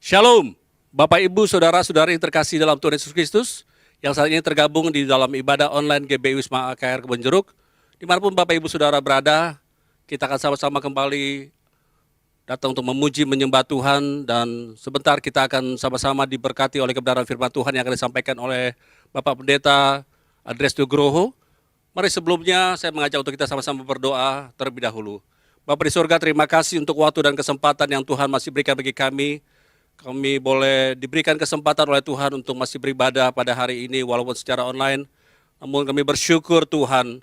Shalom, Bapak Ibu, Saudara-saudari yang terkasih dalam Tuhan Yesus Kristus, yang saat ini tergabung di dalam ibadah online GBI Wisma AKR Kebon Jeruk. Dimanapun Bapak Ibu Saudara berada, kita akan sama-sama kembali datang untuk memuji, menyembah Tuhan, dan sebentar kita akan sama-sama diberkati oleh kebenaran firman Tuhan yang akan disampaikan oleh Bapak Pendeta Andres Nugroho. Mari sebelumnya saya mengajak untuk kita sama-sama berdoa terlebih dahulu. Bapa di surga, terima kasih untuk waktu dan kesempatan yang Tuhan masih berikan bagi kami. Kami boleh diberikan kesempatan oleh Tuhan untuk masih beribadah pada hari ini walaupun secara online. Namun kami bersyukur Tuhan,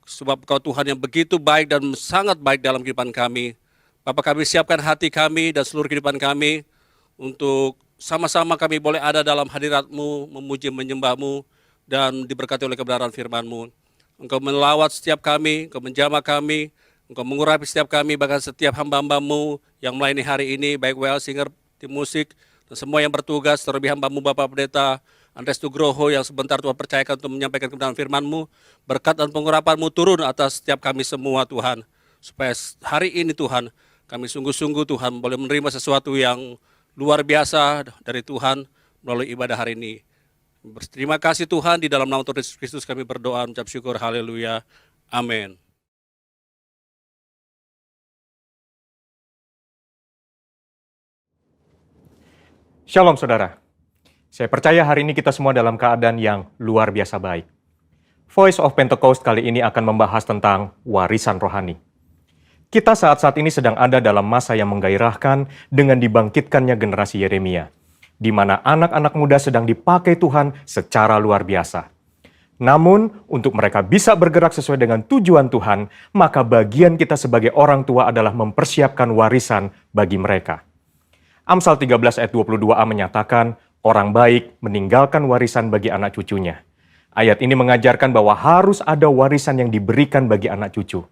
sebab Kau Tuhan yang begitu baik dan sangat baik dalam kehidupan kami. Bapa, kami siapkan hati kami dan seluruh kehidupan kami untuk sama-sama kami boleh ada dalam hadirat-Mu, memuji, menyembah-Mu, dan diberkati oleh kebenaran firman-Mu. Engkau melawat setiap kami, Engkau menjamah kami, Engkau mengurapi setiap kami, bahkan setiap hamba-hamba-Mu yang melayani hari ini, baik WL Singer, tim musik, dan semua yang bertugas, terlebih hamba-Mu Bapak Pendeta Andres Nugroho yang sebentar Tuhan percayakan untuk menyampaikan kebenaran firman-Mu. Berkat dan pengurapan-Mu turun atas setiap kami semua Tuhan, supaya hari ini Tuhan, kami sungguh-sungguh Tuhan boleh menerima sesuatu yang luar biasa dari Tuhan melalui ibadah hari ini. Terima kasih Tuhan, di dalam nama Tuhan Yesus Kristus kami berdoa, mengucap syukur, haleluya, amin. Shalom saudara, saya percaya hari ini kita semua dalam keadaan yang luar biasa baik. Voice of Pentecost kali ini akan membahas tentang warisan rohani. Kita saat ini sedang ada dalam masa yang menggairahkan dengan dibangkitkannya generasi Yeremia, di mana anak-anak muda sedang dipakai Tuhan secara luar biasa. Namun, untuk mereka bisa bergerak sesuai dengan tujuan Tuhan, maka bagian kita sebagai orang tua adalah mempersiapkan warisan bagi mereka. Amsal 13 ayat 22a menyatakan, orang baik meninggalkan warisan bagi anak cucunya. Ayat ini mengajarkan bahwa harus ada warisan yang diberikan bagi anak cucu.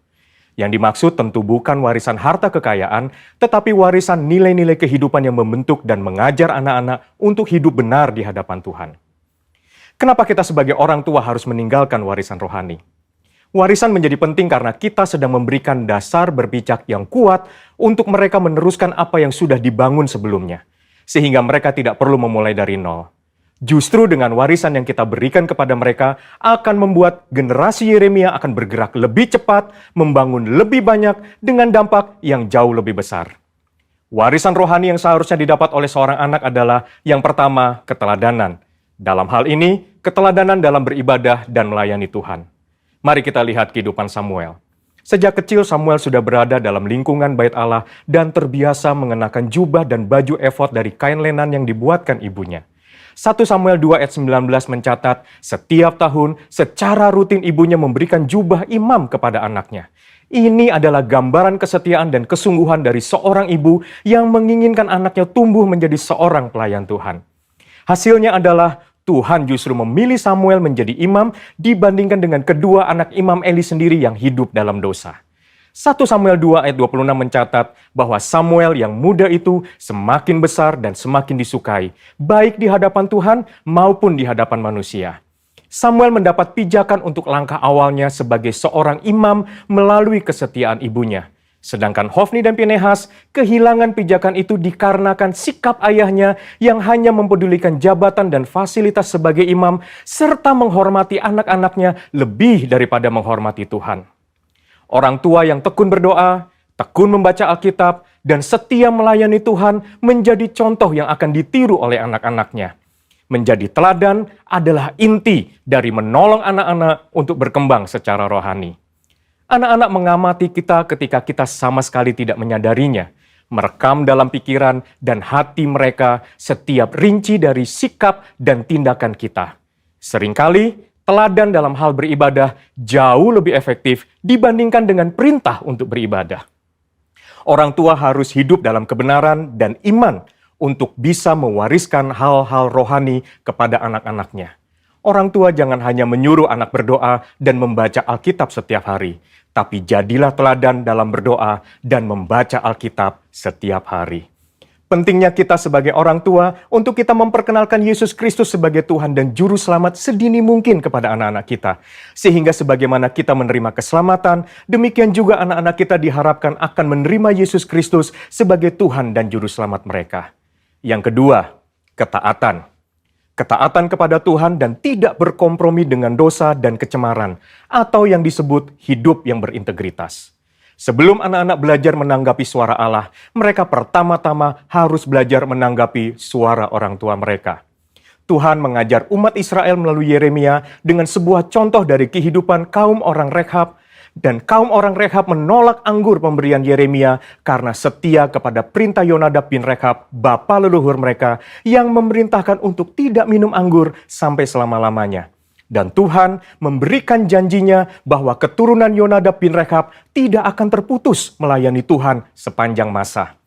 Yang dimaksud tentu bukan warisan harta kekayaan, tetapi warisan nilai-nilai kehidupan yang membentuk dan mengajar anak-anak untuk hidup benar di hadapan Tuhan. Kenapa kita sebagai orang tua harus meninggalkan warisan rohani? Warisan menjadi penting karena kita sedang memberikan dasar berpijak yang kuat untuk mereka meneruskan apa yang sudah dibangun sebelumnya, sehingga mereka tidak perlu memulai dari nol. Justru dengan warisan yang kita berikan kepada mereka akan membuat generasi Yeremia akan bergerak lebih cepat, membangun lebih banyak dengan dampak yang jauh lebih besar. Warisan rohani yang seharusnya didapat oleh seorang anak adalah yang pertama, keteladanan. Dalam hal ini, keteladanan dalam beribadah dan melayani Tuhan. Mari kita lihat kehidupan Samuel. Sejak kecil Samuel sudah berada dalam lingkungan bait Allah dan terbiasa mengenakan jubah dan baju efod dari kain lenan yang dibuatkan ibunya. 1 Samuel 2 ayat 19 mencatat, setiap tahun secara rutin ibunya memberikan jubah imam kepada anaknya. Ini adalah gambaran kesetiaan dan kesungguhan dari seorang ibu yang menginginkan anaknya tumbuh menjadi seorang pelayan Tuhan. Hasilnya adalah Tuhan justru memilih Samuel menjadi imam dibandingkan dengan kedua anak imam Eli sendiri yang hidup dalam dosa. 1 Samuel 2 ayat 26 mencatat bahwa Samuel yang muda itu semakin besar dan semakin disukai, baik di hadapan Tuhan maupun di hadapan manusia. Samuel mendapat pijakan untuk langkah awalnya sebagai seorang imam melalui kesetiaan ibunya. Sedangkan Hofni dan Pinehas kehilangan pijakan itu dikarenakan sikap ayahnya yang hanya mempedulikan jabatan dan fasilitas sebagai imam serta menghormati anak-anaknya lebih daripada menghormati Tuhan. Orang tua yang tekun berdoa, tekun membaca Alkitab, dan setia melayani Tuhan menjadi contoh yang akan ditiru oleh anak-anaknya. Menjadi teladan adalah inti dari menolong anak-anak untuk berkembang secara rohani. Anak-anak mengamati kita ketika kita sama sekali tidak menyadarinya, merekam dalam pikiran dan hati mereka setiap rinci dari sikap dan tindakan kita. Seringkali, teladan dalam hal beribadah jauh lebih efektif dibandingkan dengan perintah untuk beribadah. Orang tua harus hidup dalam kebenaran dan iman untuk bisa mewariskan hal-hal rohani kepada anak-anaknya. Orang tua jangan hanya menyuruh anak berdoa dan membaca Alkitab setiap hari, tapi jadilah teladan dalam berdoa dan membaca Alkitab setiap hari. Pentingnya kita sebagai orang tua untuk kita memperkenalkan Yesus Kristus sebagai Tuhan dan Juru Selamat sedini mungkin kepada anak-anak kita. Sehingga sebagaimana kita menerima keselamatan, demikian juga anak-anak kita diharapkan akan menerima Yesus Kristus sebagai Tuhan dan Juru Selamat mereka. Yang kedua, ketaatan. Ketaatan kepada Tuhan dan tidak berkompromi dengan dosa dan kecemaran, atau yang disebut hidup yang berintegritas. Sebelum anak-anak belajar menanggapi suara Allah, mereka pertama-tama harus belajar menanggapi suara orang tua mereka. Tuhan mengajar umat Israel melalui Yeremia dengan sebuah contoh dari kehidupan kaum orang Rekhab, dan kaum orang Rekhab menolak anggur pemberian Yeremia karena setia kepada perintah Yonadab bin Rekhab, bapa leluhur mereka, yang memerintahkan untuk tidak minum anggur sampai selama-lamanya. Dan Tuhan memberikan janjinya bahwa keturunan Yonadab bin Rekhab tidak akan terputus melayani Tuhan sepanjang masa.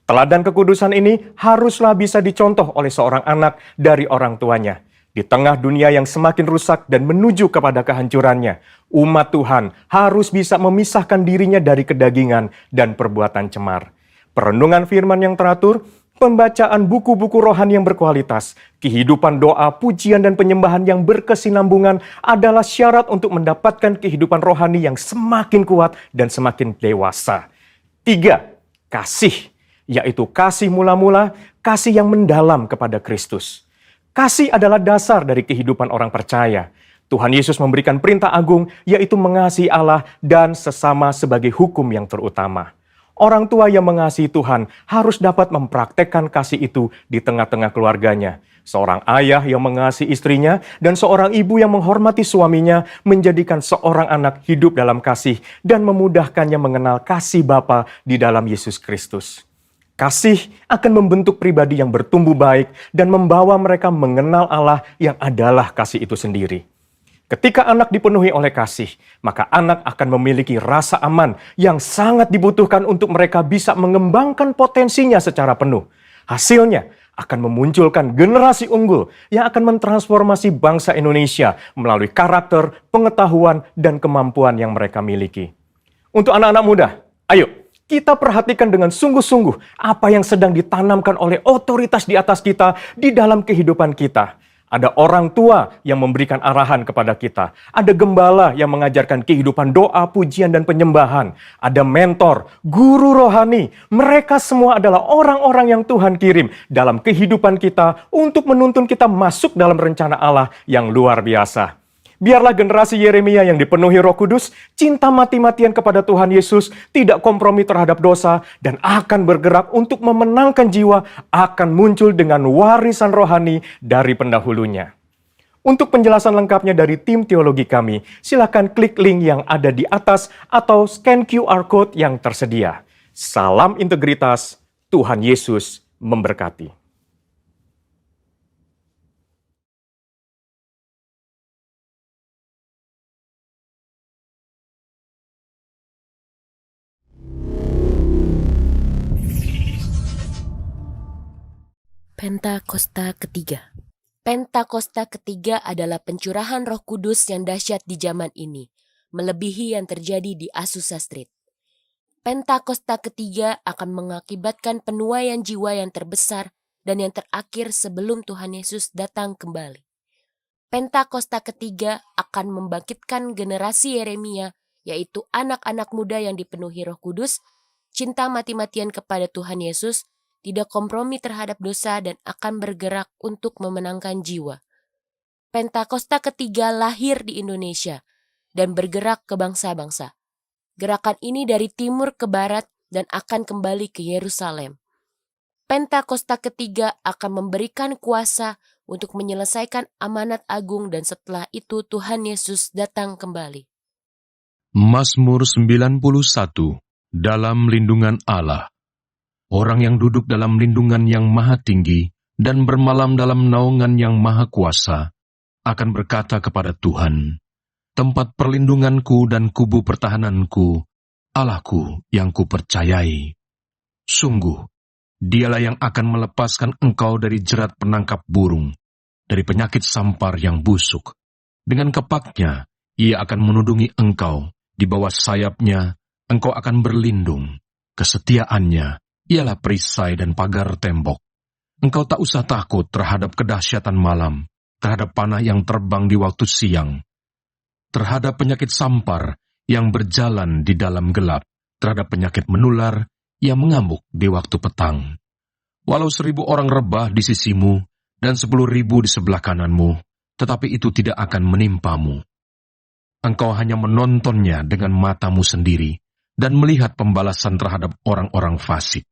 Teladan kekudusan ini haruslah bisa dicontoh oleh seorang anak dari orang tuanya. Di tengah dunia yang semakin rusak dan menuju kepada kehancurannya, umat Tuhan harus bisa memisahkan dirinya dari kedagingan dan perbuatan cemar. Perenungan firman yang teratur, pembacaan buku-buku rohani yang berkualitas, kehidupan doa, pujian, dan penyembahan yang berkesinambungan adalah syarat untuk mendapatkan kehidupan rohani yang semakin kuat dan semakin dewasa. 3. Kasih, yaitu kasih mula-mula, kasih yang mendalam kepada Kristus. Kasih adalah dasar dari kehidupan orang percaya. Tuhan Yesus memberikan perintah agung, yaitu mengasihi Allah dan sesama sebagai hukum yang terutama. Orang tua yang mengasihi Tuhan harus dapat mempraktekkan kasih itu di tengah-tengah keluarganya. Seorang ayah yang mengasihi istrinya dan seorang ibu yang menghormati suaminya menjadikan seorang anak hidup dalam kasih dan memudahkannya mengenal kasih Bapa di dalam Yesus Kristus. Kasih akan membentuk pribadi yang bertumbuh baik dan membawa mereka mengenal Allah yang adalah kasih itu sendiri. Ketika anak dipenuhi oleh kasih, maka anak akan memiliki rasa aman yang sangat dibutuhkan untuk mereka bisa mengembangkan potensinya secara penuh. Hasilnya akan memunculkan generasi unggul yang akan mentransformasi bangsa Indonesia melalui karakter, pengetahuan, dan kemampuan yang mereka miliki. Untuk anak-anak muda, ayo kita perhatikan dengan sungguh-sungguh apa yang sedang ditanamkan oleh otoritas di atas kita di dalam kehidupan kita. Ada orang tua yang memberikan arahan kepada kita. Ada gembala yang mengajarkan kehidupan doa, pujian, dan penyembahan. Ada mentor, guru rohani. Mereka semua adalah orang-orang yang Tuhan kirim dalam kehidupan kita untuk menuntun kita masuk dalam rencana Allah yang luar biasa. Biarlah generasi Yeremia yang dipenuhi Roh Kudus, cinta mati-matian kepada Tuhan Yesus, tidak kompromi terhadap dosa, dan akan bergerak untuk memenangkan jiwa, akan muncul dengan warisan rohani dari pendahulunya. Untuk penjelasan lengkapnya dari tim teologi kami, silakan klik link yang ada di atas atau scan QR Code yang tersedia. Salam integritas, Tuhan Yesus memberkati. Pentakosta ketiga. Pentakosta ketiga adalah pencurahan Roh Kudus yang dahsyat di zaman ini, melebihi yang terjadi di Azusa Street. Pentakosta ketiga akan mengakibatkan penuaian jiwa yang terbesar dan yang terakhir sebelum Tuhan Yesus datang kembali. Pentakosta ketiga akan membangkitkan generasi Yeremia, yaitu anak-anak muda yang dipenuhi Roh Kudus, cinta mati-matian kepada Tuhan Yesus, tidak kompromi terhadap dosa, dan akan bergerak untuk memenangkan jiwa. Pentakosta ketiga lahir di Indonesia dan bergerak ke bangsa-bangsa. Gerakan ini dari timur ke barat dan akan kembali ke Yerusalem. Pentakosta ketiga akan memberikan kuasa untuk menyelesaikan amanat agung dan setelah itu Tuhan Yesus datang kembali. Mazmur 91, dalam lindungan Allah. Orang yang duduk dalam lindungan yang maha tinggi dan bermalam dalam naungan yang maha kuasa akan berkata kepada Tuhan, tempat perlindunganku dan kubu pertahananku, Allahku yang kupercayai. Sungguh, dialah yang akan melepaskan engkau dari jerat penangkap burung, dari penyakit sampar yang busuk. Dengan kepaknya, ia akan menudungi engkau, di bawah sayapnya, engkau akan berlindung. Kesetiaannya ialah perisai dan pagar tembok. Engkau tak usah takut terhadap kedahsyatan malam, terhadap panah yang terbang di waktu siang, terhadap penyakit sampar yang berjalan di dalam gelap, terhadap penyakit menular yang mengamuk di waktu petang. walau 1.000 orang rebah di sisimu dan 10.000 di sebelah kananmu, tetapi itu tidak akan menimpamu. Engkau hanya menontonnya dengan matamu sendiri dan melihat pembalasan terhadap orang-orang fasik.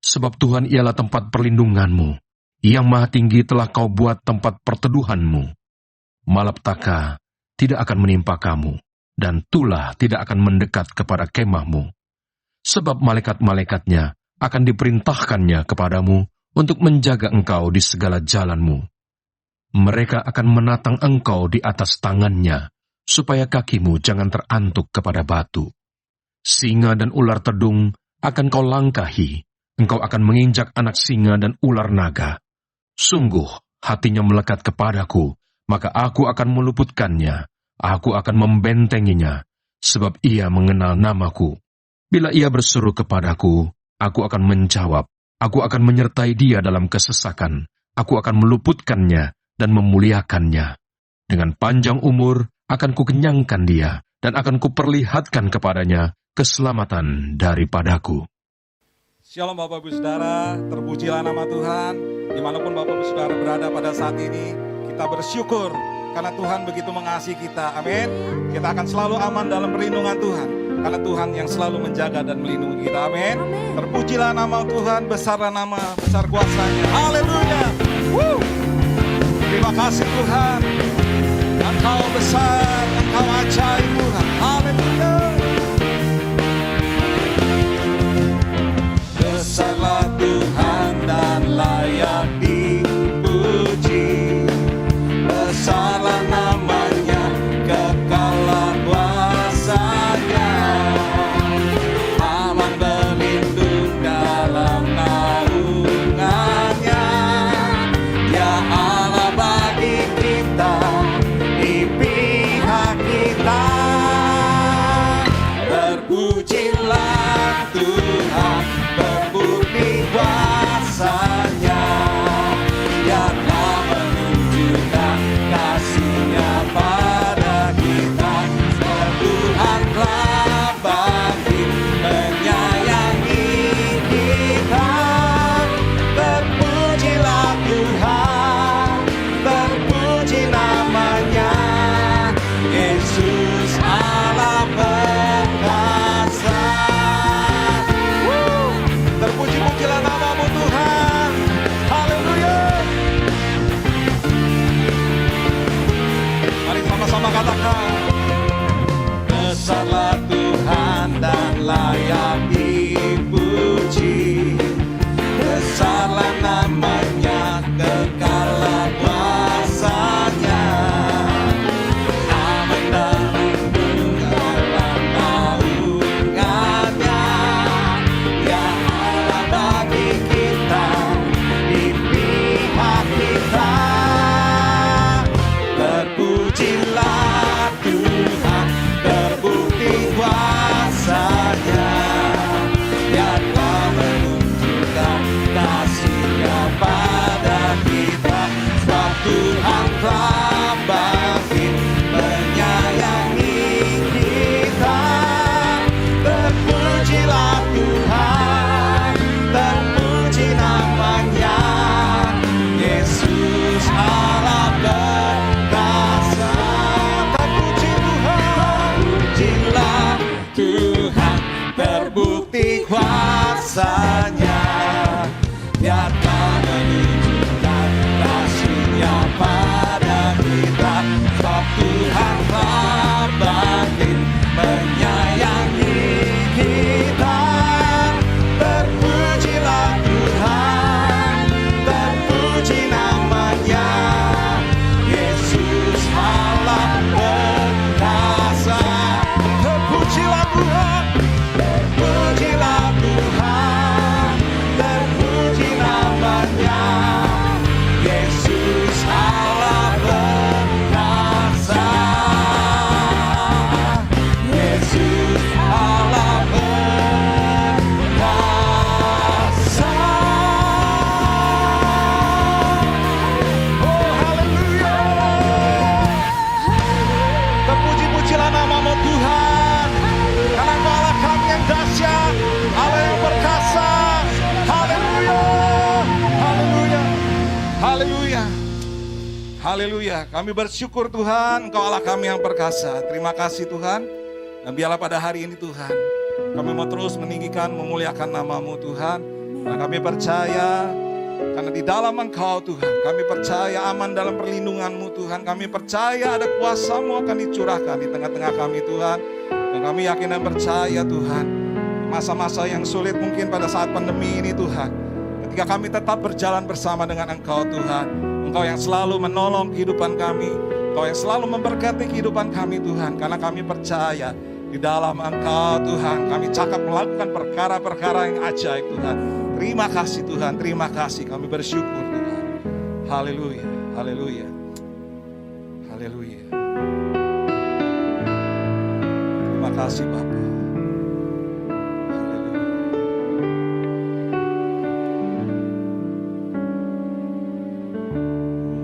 Sebab Tuhan ialah tempat perlindunganmu, yang Maha Tinggi telah kau buat tempat perteduhanmu. Malapetaka tidak akan menimpa kamu, dan tulah tidak akan mendekat kepada kemahmu. Sebab malaikat-malaikatnya akan diperintahkannya kepadamu untuk menjaga engkau di segala jalanmu. Mereka akan menatang engkau di atas tangannya, supaya kakimu jangan terantuk kepada batu. Singa dan ular tedung akan kau langkahi, engkau akan menginjak anak singa dan ular naga. Sungguh, hatinya melekat kepadaku, maka aku akan meluputkannya, aku akan membentenginya, sebab ia mengenal namaku. Bila ia berseru kepadaku, aku akan menjawab, aku akan menyertai dia dalam kesesakan, aku akan meluputkannya dan memuliakannya. Dengan panjang umur akan kukenyangkan dia, dan akan kuperlihatkan kepadanya keselamatan daripadaku. Shalom Bapak Ibu Saudara, terpujilah nama Tuhan. Dimanapun Bapak Ibu Saudara berada pada saat ini, kita bersyukur karena Tuhan begitu mengasihi kita. Amin. Kita akan selalu aman dalam perlindungan Tuhan, karena Tuhan yang selalu menjaga dan melindungi kita. Amin. Terpujilah nama Tuhan, besarlah nama, besar kuasanya. Haleluya. Terima kasih Tuhan. Engkau besar, Engkau ajaib Tuhan. Haleluya. Besarlah Tuhan dan layak dipuji. Besarlah namanya, kekallah kuasanya. Aman berlindung dalam naungannya. Ya Allah bagi kita, di pihak kita. Haleluya. Kami bersyukur Tuhan, Engkau Allah kami yang perkasa. Terima kasih Tuhan. Dan biarlah pada hari ini Tuhan, kami mau terus meninggikan, memuliakan nama-Mu Tuhan. Dan kami percaya, karena di dalam Engkau Tuhan, kami percaya aman dalam perlindungan-Mu Tuhan. Kami percaya ada kuasa-Mu akan dicurahkan di tengah-tengah kami Tuhan. Dan kami yakin dan percaya Tuhan, masa-masa yang sulit mungkin pada saat pandemi ini Tuhan, ketika kami tetap berjalan bersama dengan Engkau Tuhan, Engkau yang selalu menolong kehidupan kami, Engkau yang selalu memberkati kehidupan kami Tuhan. Karena kami percaya di dalam Engkau Tuhan, kami cakap melakukan perkara-perkara yang ajaib Tuhan. Terima kasih Tuhan, terima kasih, kami bersyukur Tuhan. Haleluya, haleluya, haleluya. Terima kasih Bapa.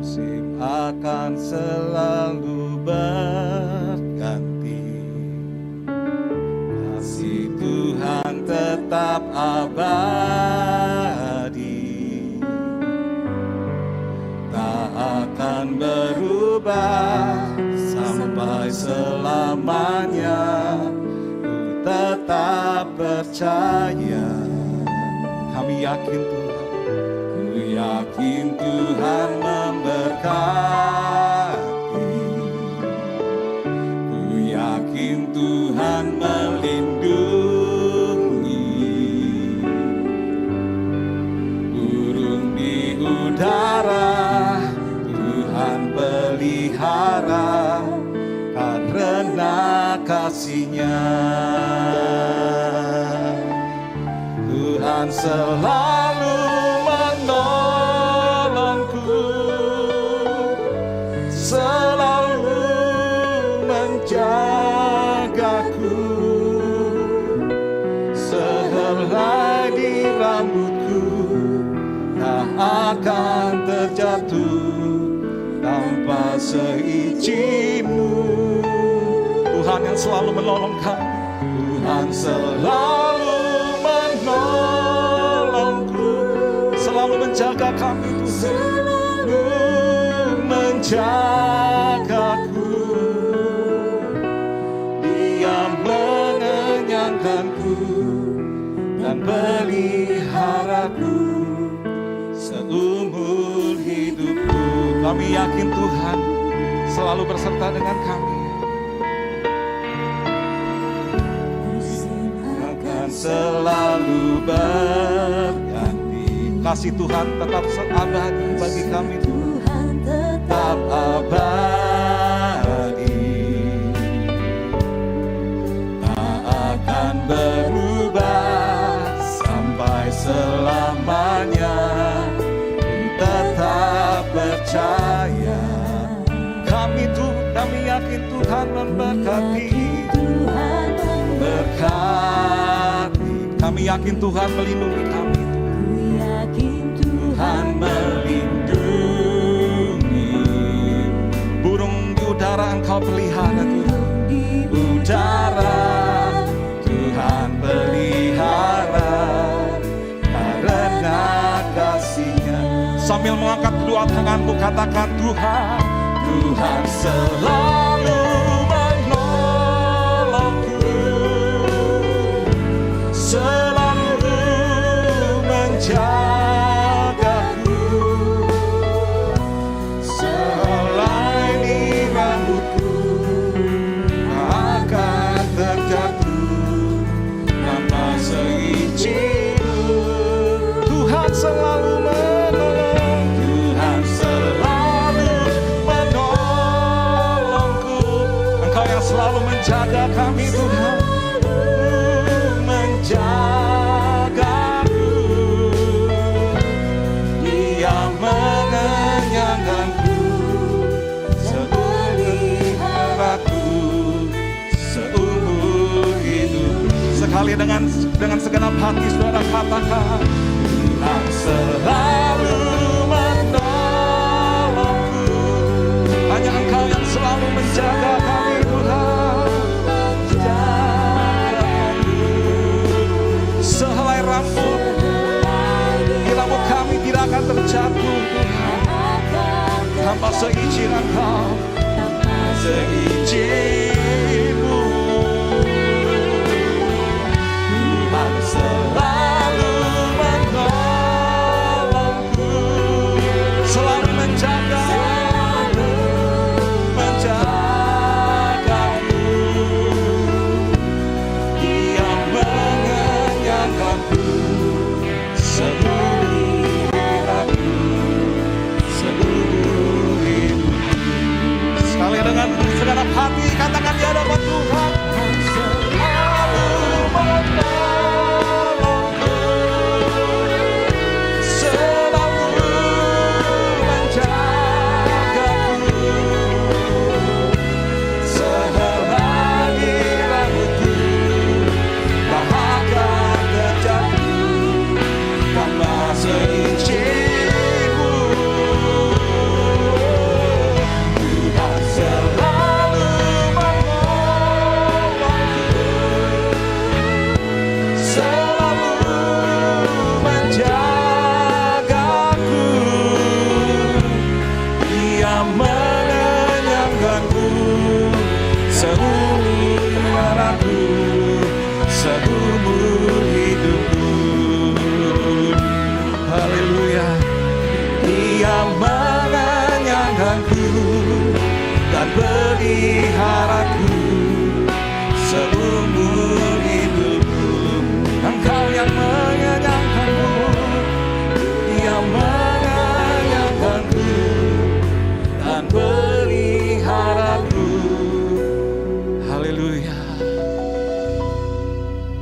Musim akan selalu berganti, kasih Tuhan tetap abadi, tak akan berubah sampai selamanya. Ku tetap percaya, kami yakin Tuhan, ku yakin Tuhan memberkati, ku yakin Tuhan melindungi, burung di udara Tuhan pelihara karena kasih-Nya. Tuhan selalu menolongku, selalu menjagaku, sehelai di rambutku tak akan terjatuh tanpa seizin-Mu. Tuhan yang selalu menolong kami, Tuhan selalu menolongku, selalu menjaga kami, selalu menjagaku. Dia mengenyangkanku dan peliharaku seumur hidupku. Kami yakin Tuhan selalu berserta dengan kami. Akan selalu berganti, kasih Tuhan tetap abadi bagi kami. Tuhan tetap abadi, tak akan berubah sampai selamanya. Tetap percaya, kami yakin Tuhan memberkati, berkati. Kami yakin Tuhan melindungi kami, Tuhan melindungi. Burung di udara Engkau pelihara Tuhan, di udara Tuhan pelihara karena kasih-Nya. Sambil mengangkat kedua tanganmu katakan, Tuhan, Tuhan selalu menolongku, selalu menjagaku, sehelai di rambutku akan terjatuh tanpa seizin-Mu. Tuhan selalu menolong, Tuhan selalu menolongku. Engkau yang selalu menjaga kami Tuhan, menjagaku. Dia mengenyangkanku, peliharaku seumur hidup. Sekali dengan segenap hati saudara katakan, Tuhan selalu menolongku. Hanya Engkau yang selalu menjaga kami Tuhan, menjagaku. Sehelai rambut di rambut kami tidak akan terjatuh Tuhan. tanpa seizin Engkau, seizinmu. Tuhan selalu menolongku, selalu menjagaku, Dia mengenyangkanku seluruh hidupku, seluruh hidupku. Sekali dengan segenap hati katakan di hadapan Tuhan, selalu menolongku, selalu menjagaku, sehelai rambutku bahkan terjatuh tanpa seizinku. Tuhan selalu menolongku, selalu menjagaku, Dia mengenyangkanku seumur hidupku, seumur hidupku. Haleluya. Dia mengenyangkanku dan peliharaku seumur hidupku. Engkau yang mengenyangkanku, Dia mengenyangkanku dan peliharaku. Haleluya.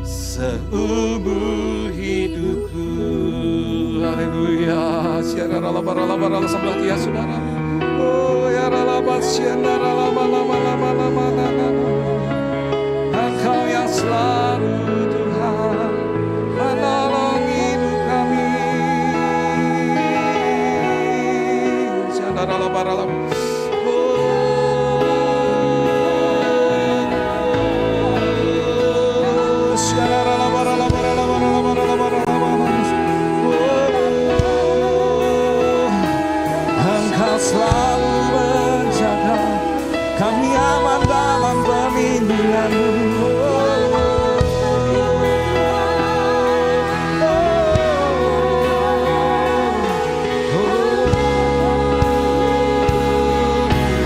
Seumur hidupku. Haleluya. Siara laba sebelah dia saudara. Oh ya laba siara laba. Engkau yang selalu Tuhan menolong hidup kami. Siara laba. Engkau selalu menjaga kami, aman dalam perlindungan-Mu.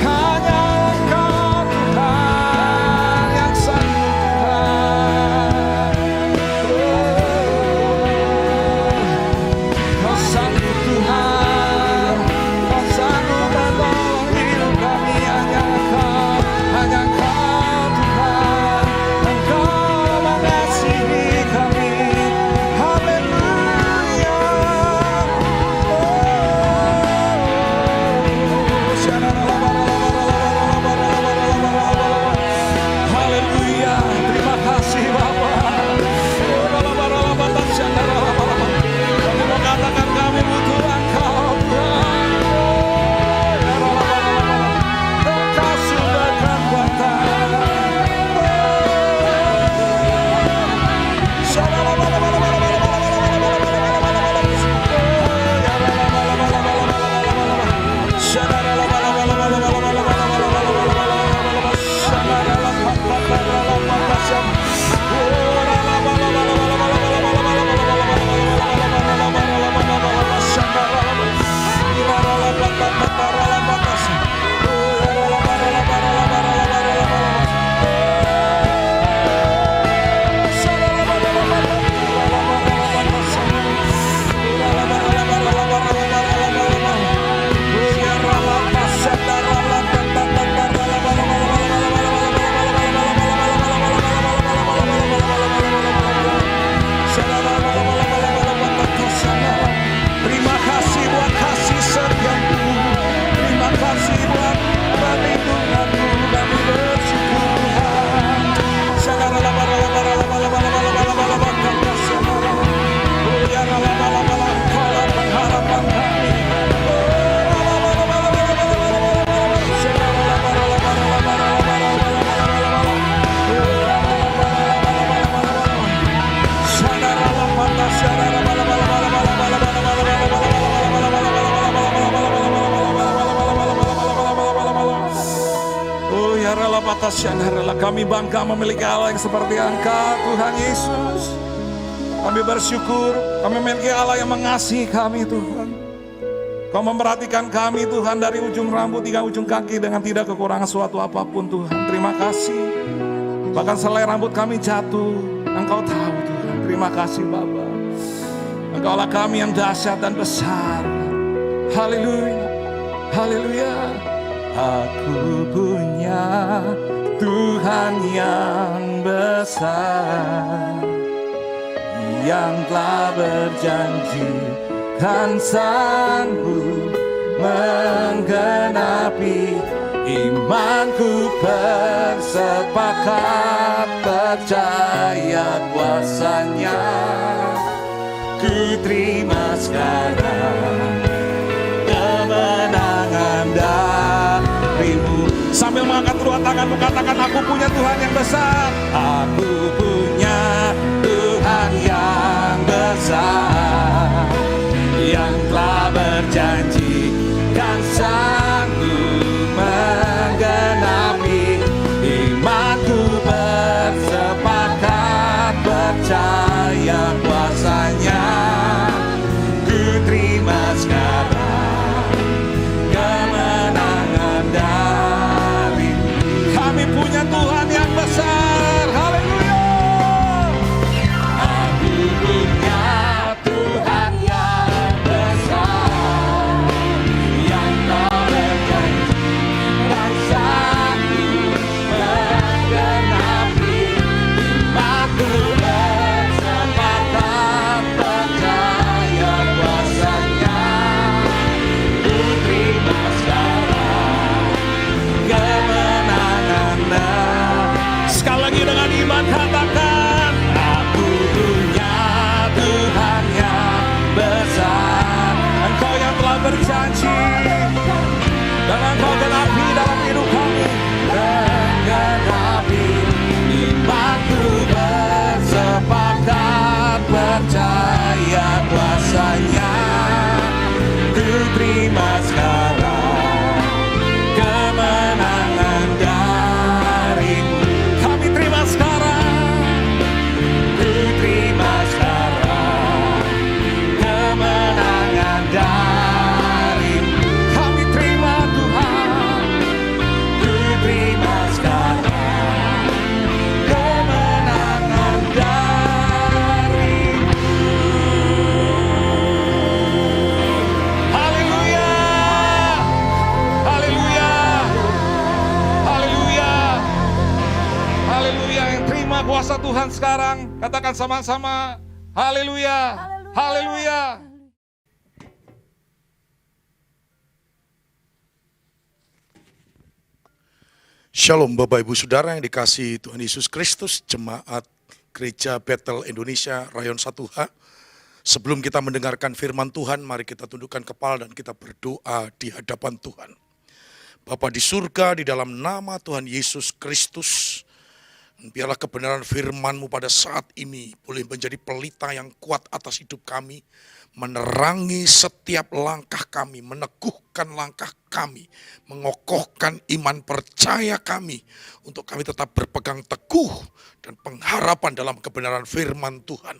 Hanya Engkau Tuhan yang sanggup Tuhan. Kau sanggup Tuhan, Kau sanggup menolong hidup kami. Hanya Engkau Tuhan, Engkau Kami bangga memiliki Allah yang seperti Engkau, Tuhan Yesus. Kami bersyukur, kami memiliki Allah yang mengasihi kami, Tuhan. Kau memperhatikan kami, Tuhan, dari ujung rambut hingga ujung kaki dengan tidak kekurangan suatu apapun, Tuhan. Terima kasih. Bahkan selai rambut kami jatuh, Engkau tahu, Tuhan. Terima kasih, Bapa. Engkaulah kami yang dahsyat dan besar. Haleluya, haleluya. Aku punya Tuhan yang besar, yang telah berjanji kan sanggup menggenapi. Imanku bersepakat percaya kuasanya. Ku terima sekarang kemenangan darimu. Sambil mengangkat kedua tanganmu, katakan, aku punya Tuhan yang besar. Aku punya Tuhan yang besar, yang telah berjanji dan sanggup menggenapi. Imanku bersepakat percaya kuasanya. Ku terima sekarang kemenangan darimu. Kami punya Tuhan yang besar. Haleluya. Aku punya Tuhan yang besar, yang telah berjanji dan sanggup menggenapi. Imanku bersepakat percaya kuasanya. Ku terima sekarang kemenangan. Sekali lagi dengan iman katakan, aku punya Tuhan yang besar. Engkau yang telah berjanji dan Engkau genapi dalam hidup kami. Menggenapi. Imanku bersepakat percaya kuasanya. Ku terima sekarang kemenangan darimu. Kami terima sekarang. Ku terima sekarang kemenangan darimu. Kami terima Tuhan. Ku terima sekarang kemenangan darimu. Haleluya. Haleluya. Haleluya. Haleluya. Yang terima kuasa Tuhan sekarang, katakan sama-sama, haleluya. Haleluya. Shalom Bapak Ibu Saudara yang dikasihi Tuhan Yesus Kristus, Jemaat Gereja Bethel Indonesia Rayon 1H. Sebelum kita mendengarkan firman Tuhan, mari kita tundukkan kepala dan kita berdoa di hadapan Tuhan. Bapa di surga, di dalam nama Tuhan Yesus Kristus, biarlah kebenaran firman-Mu pada saat ini boleh menjadi pelita yang kuat atas hidup kami, menerangi setiap langkah kami, meneguhkan langkah kami, mengokohkan iman percaya kami, untuk kami tetap berpegang teguh dan pengharapan dalam kebenaran firman Tuhan.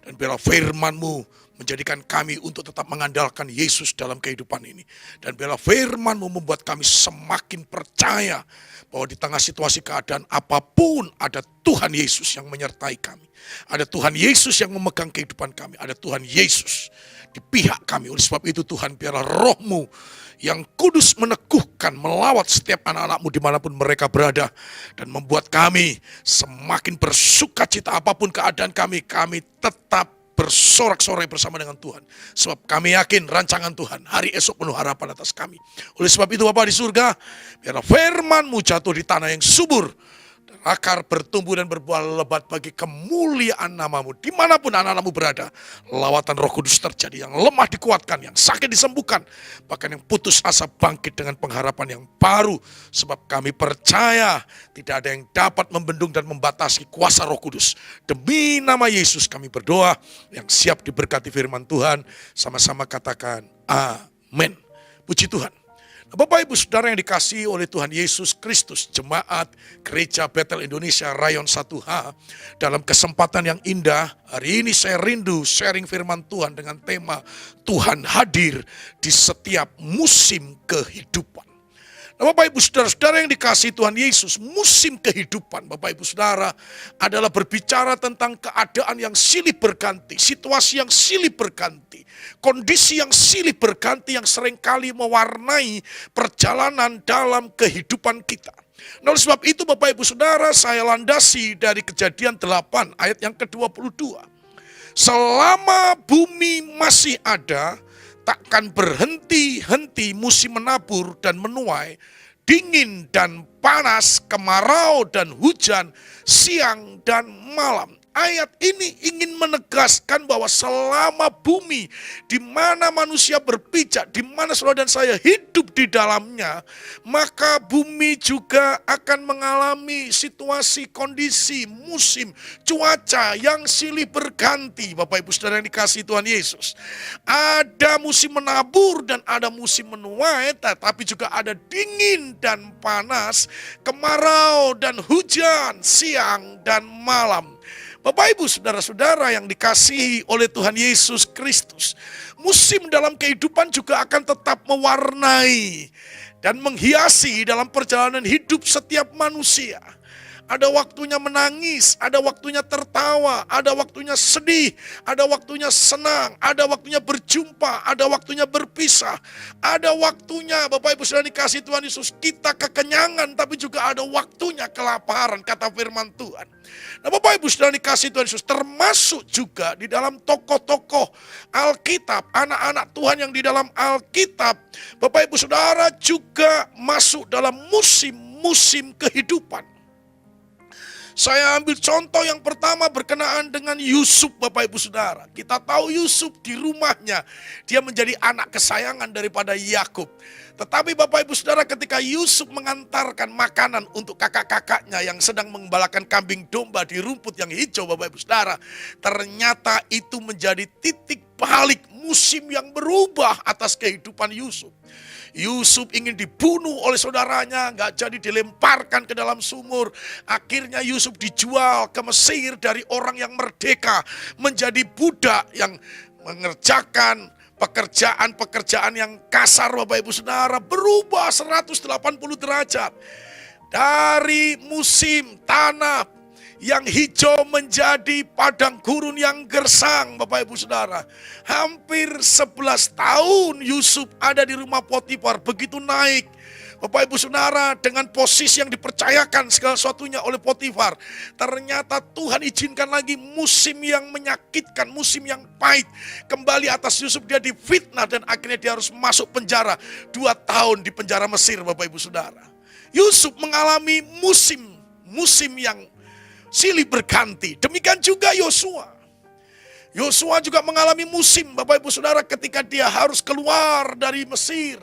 Dan biarlah firman-Mu menjadikan kami untuk tetap mengandalkan Yesus dalam kehidupan ini. Dan biarlah firman-Mu membuat kami semakin percaya bahwa di tengah situasi keadaan apapun ada Tuhan Yesus yang menyertai kami. Ada Tuhan Yesus yang memegang kehidupan kami. Ada Tuhan Yesus di pihak kami. Oleh sebab itu Tuhan, biarlah Roh-Mu yang kudus meneguhkan, melawat setiap anak-anak-Mu dimanapun mereka berada. Dan membuat kami semakin bersuka cita apapun keadaan kami tetap bersorak-sorai bersama dengan Tuhan. Sebab kami yakin rancangan Tuhan hari esok penuh harapan atas kami. Oleh sebab itu Bapa di surga, biarlah firman-Mu jatuh di tanah yang subur, dan akar bertumbuh dan berbuah lebat bagi kemuliaan nama-Mu. Dimanapun anak-anak-Mu berada, lawatan Roh Kudus terjadi. Yang lemah dikuatkan, yang sakit disembuhkan, bahkan yang putus asa bangkit dengan pengharapan yang baru. Sebab kami percaya tidak ada yang dapat membendung dan membatasi kuasa Roh Kudus. Demi nama Yesus kami berdoa. Yang siap diberkati firman Tuhan, sama-sama katakan amin. Puji Tuhan. Bapak Ibu Saudara yang dikasihi oleh Tuhan Yesus Kristus, Jemaat Gereja Betel Indonesia Rayon 1H, dalam kesempatan yang indah, hari ini saya rindu sharing firman Tuhan dengan tema Tuhan hadir di setiap musim kehidupan. Nah, Bapak Ibu Saudara-saudara yang dikasihi Tuhan Yesus, musim kehidupan Bapak Ibu Saudara adalah berbicara tentang keadaan yang silih berganti, situasi yang silih berganti, kondisi yang silih berganti yang seringkali mewarnai perjalanan dalam kehidupan kita. Nah, oleh sebab itu Bapak Ibu Saudara, saya landasi dari Kejadian 8 ayat yang ke-22. Selama bumi masih ada, takkan berhenti-henti musim menabur dan menuai, dingin dan panas, kemarau dan hujan, siang dan malam. Ayat ini ingin menegaskan bahwa selama bumi di mana manusia berpijak, di mana saudara dan saya hidup di dalamnya, maka bumi juga akan mengalami situasi, kondisi, musim, cuaca yang silih berganti. Bapak Ibu Saudara yang dikasihi Tuhan Yesus. Ada musim menabur dan ada musim menuai, tetapi juga ada dingin dan panas, kemarau dan hujan, siang dan malam. Bapak Ibu Saudara-saudara yang dikasihi oleh Tuhan Yesus Kristus, musim dalam kehidupan juga akan tetap mewarnai dan menghiasi dalam perjalanan hidup setiap manusia. Ada waktunya menangis, ada waktunya tertawa, ada waktunya sedih, ada waktunya senang, ada waktunya berjumpa, ada waktunya berpisah. Ada waktunya Bapak Ibu Saudara dikasihi Tuhan Yesus, kita kekenyangan tapi juga ada waktunya kelaparan, kata firman Tuhan. Nah Bapak Ibu Saudara dikasihi Tuhan Yesus, termasuk juga di dalam tokoh-tokoh Alkitab, anak-anak Tuhan yang di dalam Alkitab, Bapak Ibu Saudara juga masuk dalam musim-musim kehidupan. Saya ambil contoh yang pertama berkenaan dengan Yusuf Bapak Ibu Saudara. Kita tahu Yusuf di rumahnya, dia menjadi anak kesayangan daripada Yakub. Tetapi Bapak Ibu Saudara ketika Yusuf mengantarkan makanan untuk kakak-kakaknya yang sedang mengembalakan kambing domba di rumput yang hijau Bapak Ibu Saudara, ternyata itu menjadi titik balik musim yang berubah atas kehidupan Yusuf. Yusuf ingin dibunuh oleh saudaranya, nggak jadi dilemparkan ke dalam sumur. Akhirnya Yusuf dijual ke Mesir dari orang yang merdeka menjadi budak yang mengerjakan pekerjaan-pekerjaan yang kasar Bapak Ibu Saudara, berubah 180 derajat. Dari musim tanah yang hijau menjadi padang gurun yang gersang Bapak Ibu Saudara. Hampir 11 tahun Yusuf ada di rumah Potifar, begitu naik Bapak Ibu Saudara dengan posisi yang dipercayakan segala sesuatunya oleh Potifar. Ternyata Tuhan izinkan lagi musim yang menyakitkan, musim yang pahit kembali atas Yusuf. Dia difitnah dan akhirnya dia harus masuk penjara 2 tahun di penjara Mesir Bapak Ibu Saudara. Yusuf mengalami musim yang silih berganti. Demikian juga Yosua. Yosua juga mengalami musim Bapak Ibu Saudara ketika dia harus keluar dari Mesir.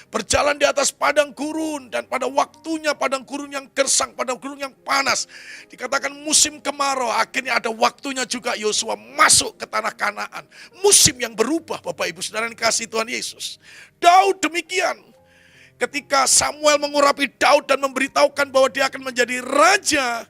Berjalan di atas padang gurun dan pada waktunya padang gurun yang gersang, padang gurun yang panas. Dikatakan musim kemarau, akhirnya ada waktunya juga Yosua masuk ke tanah Kanaan. Musim yang berubah Bapak Ibu Saudara yang dikasihi Tuhan Yesus. Daud demikian. Ketika Samuel mengurapi Daud dan memberitahukan bahwa dia akan menjadi raja,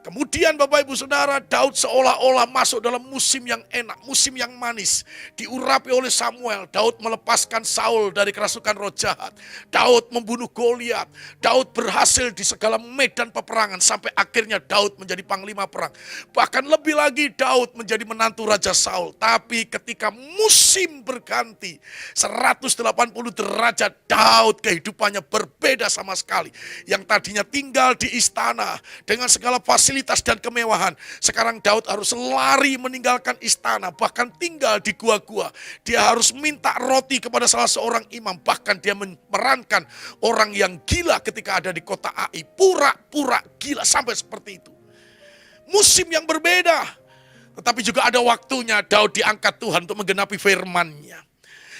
kemudian Bapak Ibu Saudara, Daud seolah-olah masuk dalam musim yang enak, musim yang manis. Diurapi oleh Samuel, Daud melepaskan Saul dari kerasukan roh jahat. Daud membunuh Goliat. Daud berhasil di segala medan peperangan sampai akhirnya Daud menjadi panglima perang. Bahkan lebih lagi Daud menjadi menantu Raja Saul. Tapi ketika musim berganti 180 derajat, Daud kehidupannya berbeda sama sekali. Yang tadinya tinggal di istana dengan segala fasilitas dan kemewahan. Sekarang Daud harus lari meninggalkan istana, bahkan tinggal di gua-gua. Dia harus minta roti kepada salah seorang imam, bahkan dia memerankan orang yang gila ketika ada di kota Ai. Pura-pura gila sampai seperti itu. Musim yang berbeda, tetapi juga ada waktunya Daud diangkat Tuhan untuk menggenapi firman-Nya.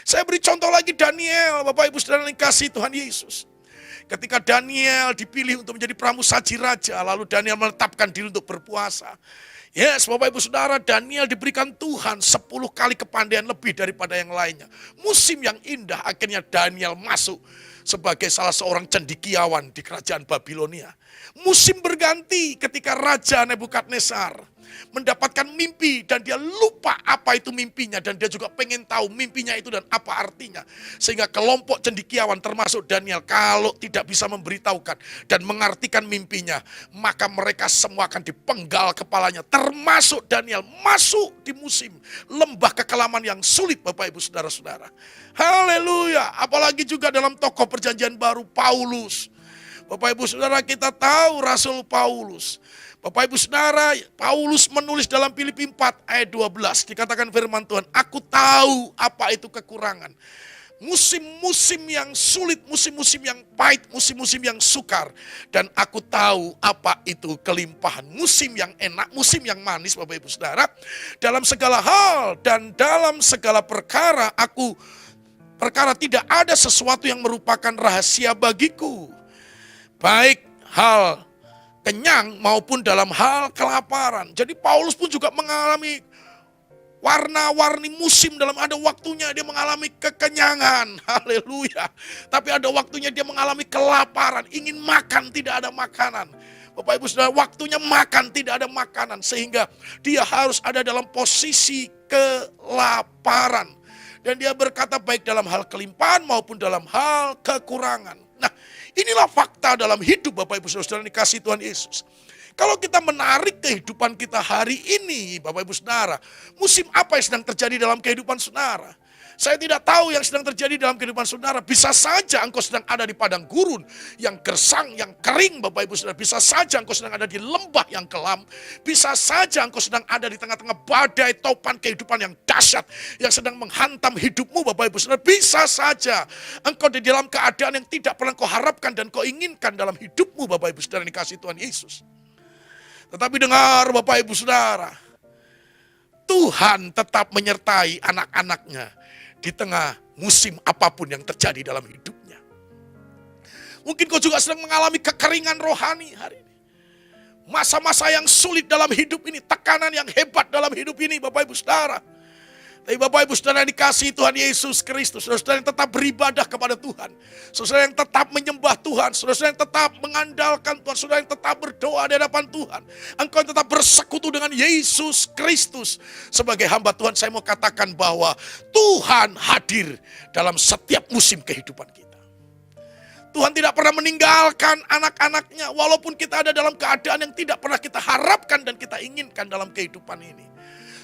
Saya beri contoh lagi Daniel, Bapak Ibu Saudara yang kasih Tuhan Yesus. Ketika Daniel dipilih untuk menjadi pramusaji raja, lalu Daniel menetapkan diri untuk berpuasa. Yes, Bapak Ibu Saudara, Daniel diberikan Tuhan 10 kali kepandaian lebih daripada yang lainnya. Musim yang indah, akhirnya Daniel masuk sebagai salah seorang cendekiawan di kerajaan Babilonia. Musim berganti ketika Raja Nebukadnezar mendapatkan mimpi dan dia lupa apa itu mimpinya, dan dia juga pengen tahu mimpinya itu dan apa artinya. Sehingga kelompok cendekiawan termasuk Daniel, kalau tidak bisa memberitahukan dan mengartikan mimpinya, maka mereka semua akan dipenggal kepalanya, termasuk Daniel. Masuk di musim lembah kekelaman yang sulit, Bapak Ibu Saudara-saudara. Haleluya. Apalagi juga dalam tokoh perjanjian baru, Paulus. Bapak Ibu Saudara, kita tahu Rasul Paulus. Bapak Ibu Saudara, Paulus menulis dalam Filipi 4 ayat 12, dikatakan firman Tuhan, aku tahu apa itu kekurangan. Musim-musim yang sulit, musim-musim yang pahit, musim-musim yang sukar. Dan aku tahu apa itu kelimpahan. Musim yang enak, musim yang manis, Bapak Ibu Saudara. Dalam segala hal dan dalam segala perkara, perkara tidak ada sesuatu yang merupakan rahasia bagiku. Baik hal kenyang maupun dalam hal kelaparan. Jadi Paulus pun juga mengalami warna-warni musim. Dalam ada waktunya dia mengalami kekenyangan, haleluya. Tapi ada waktunya dia mengalami kelaparan, ingin makan tidak ada makanan. Bapak Ibu Saudara, waktunya makan tidak ada makanan, sehingga dia harus ada dalam posisi kelaparan. Dan dia berkata baik dalam hal kelimpahan maupun dalam hal kekurangan. Nah, inilah fakta dalam hidup Bapak Ibu Saudara dikasihi Tuhan Yesus. Kalau kita menarik kehidupan kita hari ini, Bapak Ibu Saudara, musim apa yang sedang terjadi dalam kehidupan saudara? Saya tidak tahu yang sedang terjadi dalam kehidupan saudara. Bisa saja engkau sedang ada di padang gurun yang gersang, yang kering, Bapak Ibu Saudara. Bisa saja engkau sedang ada di lembah yang kelam. Bisa saja engkau sedang ada di tengah-tengah badai topan kehidupan yang dahsyat yang sedang menghantam hidupmu, Bapak Ibu Saudara. Bisa saja engkau di dalam keadaan yang tidak pernah kau harapkan dan kau inginkan dalam hidupmu, Bapak Ibu Saudara dikasihi Tuhan Yesus. Tetapi dengar Bapak Ibu Saudara, Tuhan tetap menyertai anak-anaknya di tengah musim apapun yang terjadi dalam hidupnya. Mungkin kau juga sedang mengalami kekeringan rohani hari ini. Masa-masa yang sulit dalam hidup ini, tekanan yang hebat dalam hidup ini, Bapak Ibu Saudara. Tapi Bapak Ibu Saudara yang dikasihi Tuhan Yesus Kristus, saudara yang tetap beribadah kepada Tuhan, saudara yang tetap menyembah Tuhan, saudara yang tetap mengandalkan Tuhan, saudara yang tetap berdoa di hadapan Tuhan, engkau yang tetap bersekutu dengan Yesus Kristus. Sebagai hamba Tuhan, saya mau katakan bahwa Tuhan hadir dalam setiap musim kehidupan kita. Tuhan tidak pernah meninggalkan anak-anaknya, walaupun kita ada dalam keadaan yang tidak pernah kita harapkan dan kita inginkan dalam kehidupan ini.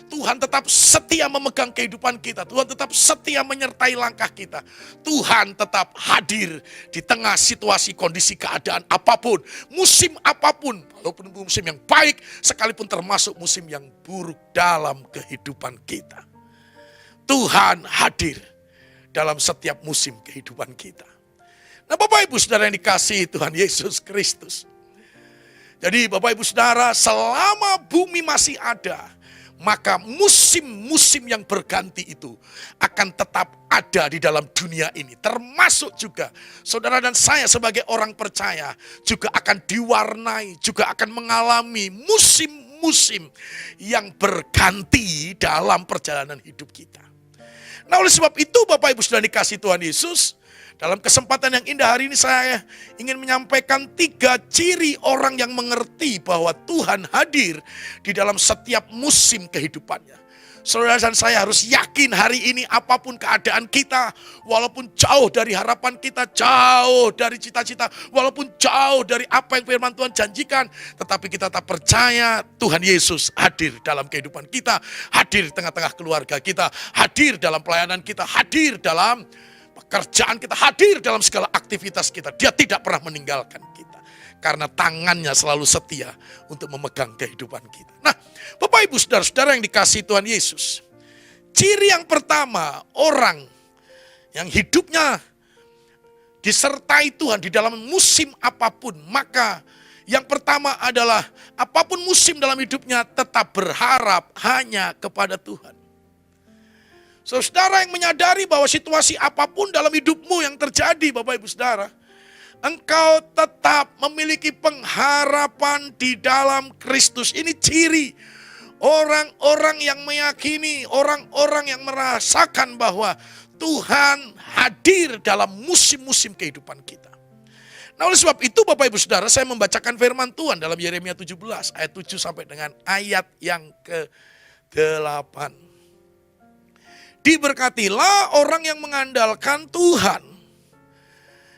Tuhan tetap setia memegang kehidupan kita. Tuhan tetap setia menyertai langkah kita. Tuhan tetap hadir di tengah situasi, kondisi, keadaan apapun. Musim apapun. Walaupun musim yang baik, sekalipun termasuk musim yang buruk dalam kehidupan kita. Tuhan hadir dalam setiap musim kehidupan kita. Nah, Bapak Ibu Saudara yang dikasihi Tuhan Yesus Kristus. Jadi Bapak Ibu Saudara, selama bumi masih ada, maka musim-musim yang berganti itu akan tetap ada di dalam dunia ini. Termasuk juga saudara dan saya sebagai orang percaya juga akan diwarnai, juga akan mengalami musim-musim yang berganti dalam perjalanan hidup kita. Nah, oleh sebab itu Bapak Ibu sudah dikasihi Tuhan Yesus, dalam kesempatan yang indah hari ini saya ingin menyampaikan 3 ciri orang yang mengerti bahwa Tuhan hadir di dalam setiap musim kehidupannya. Saudara dan saya harus yakin hari ini apapun keadaan kita, walaupun jauh dari harapan kita, jauh dari cita-cita, walaupun jauh dari apa yang firman Tuhan janjikan, tetapi kita tetap percaya Tuhan Yesus hadir dalam kehidupan kita, hadir di tengah-tengah keluarga kita, hadir dalam pelayanan kita, hadir dalam pekerjaan kita, hadir dalam segala aktivitas kita. Dia tidak pernah meninggalkan kita. Karena tangannya selalu setia untuk memegang kehidupan kita. Nah, Bapak Ibu Saudara-saudara yang dikasihi Tuhan Yesus. Ciri yang pertama, orang yang hidupnya disertai Tuhan di dalam musim apapun. Maka yang pertama adalah apapun musim dalam hidupnya tetap berharap hanya kepada Tuhan. Saudara yang menyadari bahwa situasi apapun dalam hidupmu yang terjadi, Bapak Ibu Saudara, engkau tetap memiliki pengharapan di dalam Kristus. Ini ciri Orang-orang yang meyakini, orang-orang yang merasakan bahwa Tuhan hadir dalam musim-musim kehidupan kita. Nah, oleh sebab itu Bapak Ibu Saudara, saya membacakan firman Tuhan dalam Yeremia 17 ayat 7 sampai dengan ayat yang ke-8. Diberkatilah orang yang mengandalkan Tuhan,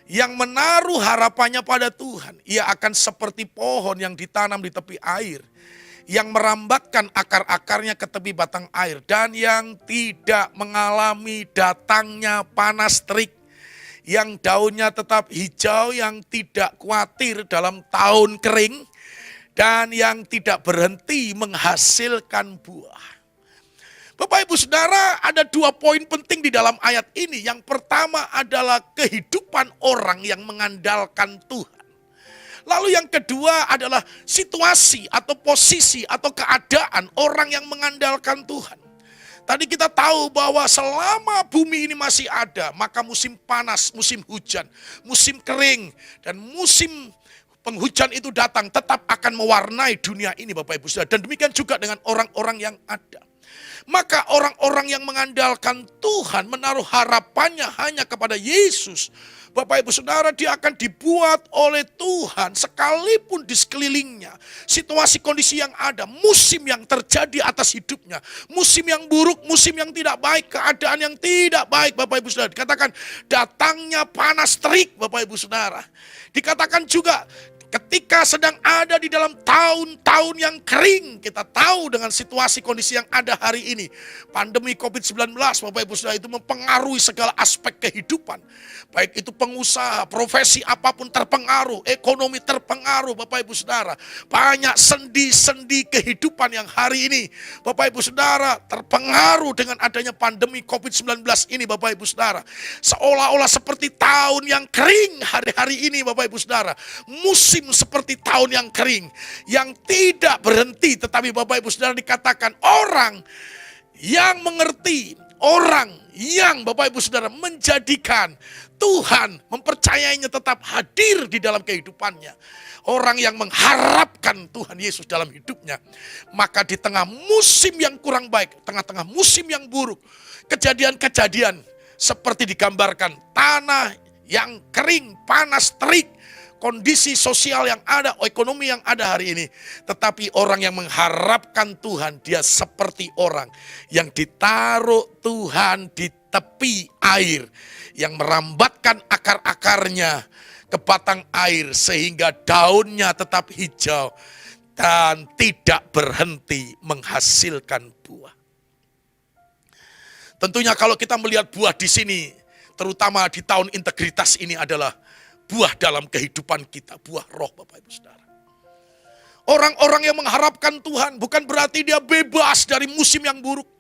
yang menaruh harapannya pada Tuhan. Ia akan seperti pohon yang ditanam di tepi air, yang merambatkan akar-akarnya ke tepi batang air, dan yang tidak mengalami datangnya panas terik, yang daunnya tetap hijau, yang tidak khawatir dalam tahun kering, dan yang tidak berhenti menghasilkan buah. Bapak Ibu Saudara, ada 2 poin penting di dalam ayat ini. Yang pertama adalah kehidupan orang yang mengandalkan Tuhan. Lalu yang kedua adalah situasi atau posisi atau keadaan orang yang mengandalkan Tuhan. Tadi kita tahu bahwa selama bumi ini masih ada, maka musim panas, musim hujan, musim kering, dan musim penghujan itu datang tetap akan mewarnai dunia ini Bapak Ibu Saudara. Dan demikian juga dengan orang-orang yang ada. Maka orang-orang yang mengandalkan Tuhan, menaruh harapannya hanya kepada Yesus. Bapak Ibu Saudara, dia akan dibuat oleh Tuhan sekalipun di sekelilingnya. Situasi kondisi yang ada, musim yang terjadi atas hidupnya. Musim yang buruk, musim yang tidak baik, keadaan yang tidak baik Bapak Ibu Saudara. Dikatakan datangnya panas terik Bapak Ibu Saudara. Dikatakan juga ketika sedang ada di dalam tahun-tahun yang kering, kita tahu dengan situasi kondisi yang ada hari ini. Pandemi COVID-19 Bapak Ibu Saudara itu mempengaruhi segala aspek kehidupan. Baik itu pengusaha, profesi apapun terpengaruh, ekonomi terpengaruh Bapak Ibu Saudara. Banyak sendi-sendi kehidupan yang hari ini Bapak Ibu Saudara terpengaruh dengan adanya pandemi COVID-19 ini Bapak Ibu Saudara. Seolah-olah seperti tahun yang kering hari-hari ini Bapak Ibu Saudara. Musim seperti tahun yang kering, yang tidak berhenti. Tetapi Bapak Ibu Saudara, dikatakan orang yang mengerti, orang yang Bapak Ibu Saudara menjadikan Tuhan, mempercayainya tetap hadir di dalam kehidupannya. Orang yang mengharapkan Tuhan Yesus dalam hidupnya. Maka di tengah musim yang kurang baik, tengah-tengah musim yang buruk, kejadian-kejadian seperti digambarkan, tanah yang kering, panas terik, kondisi sosial yang ada, ekonomi yang ada hari ini. Tetapi orang yang mengharapkan Tuhan, dia seperti orang yang ditaruh Tuhan di tepi air, yang merambatkan akar-akarnya ke batang air sehingga daunnya tetap hijau dan tidak berhenti menghasilkan buah. Tentunya kalau kita melihat buah di sini, terutama di tahun integritas ini adalah buah dalam kehidupan kita, buah roh Bapak Ibu Saudara. Orang-orang yang mengharapkan Tuhan bukan berarti dia bebas dari musim yang buruk.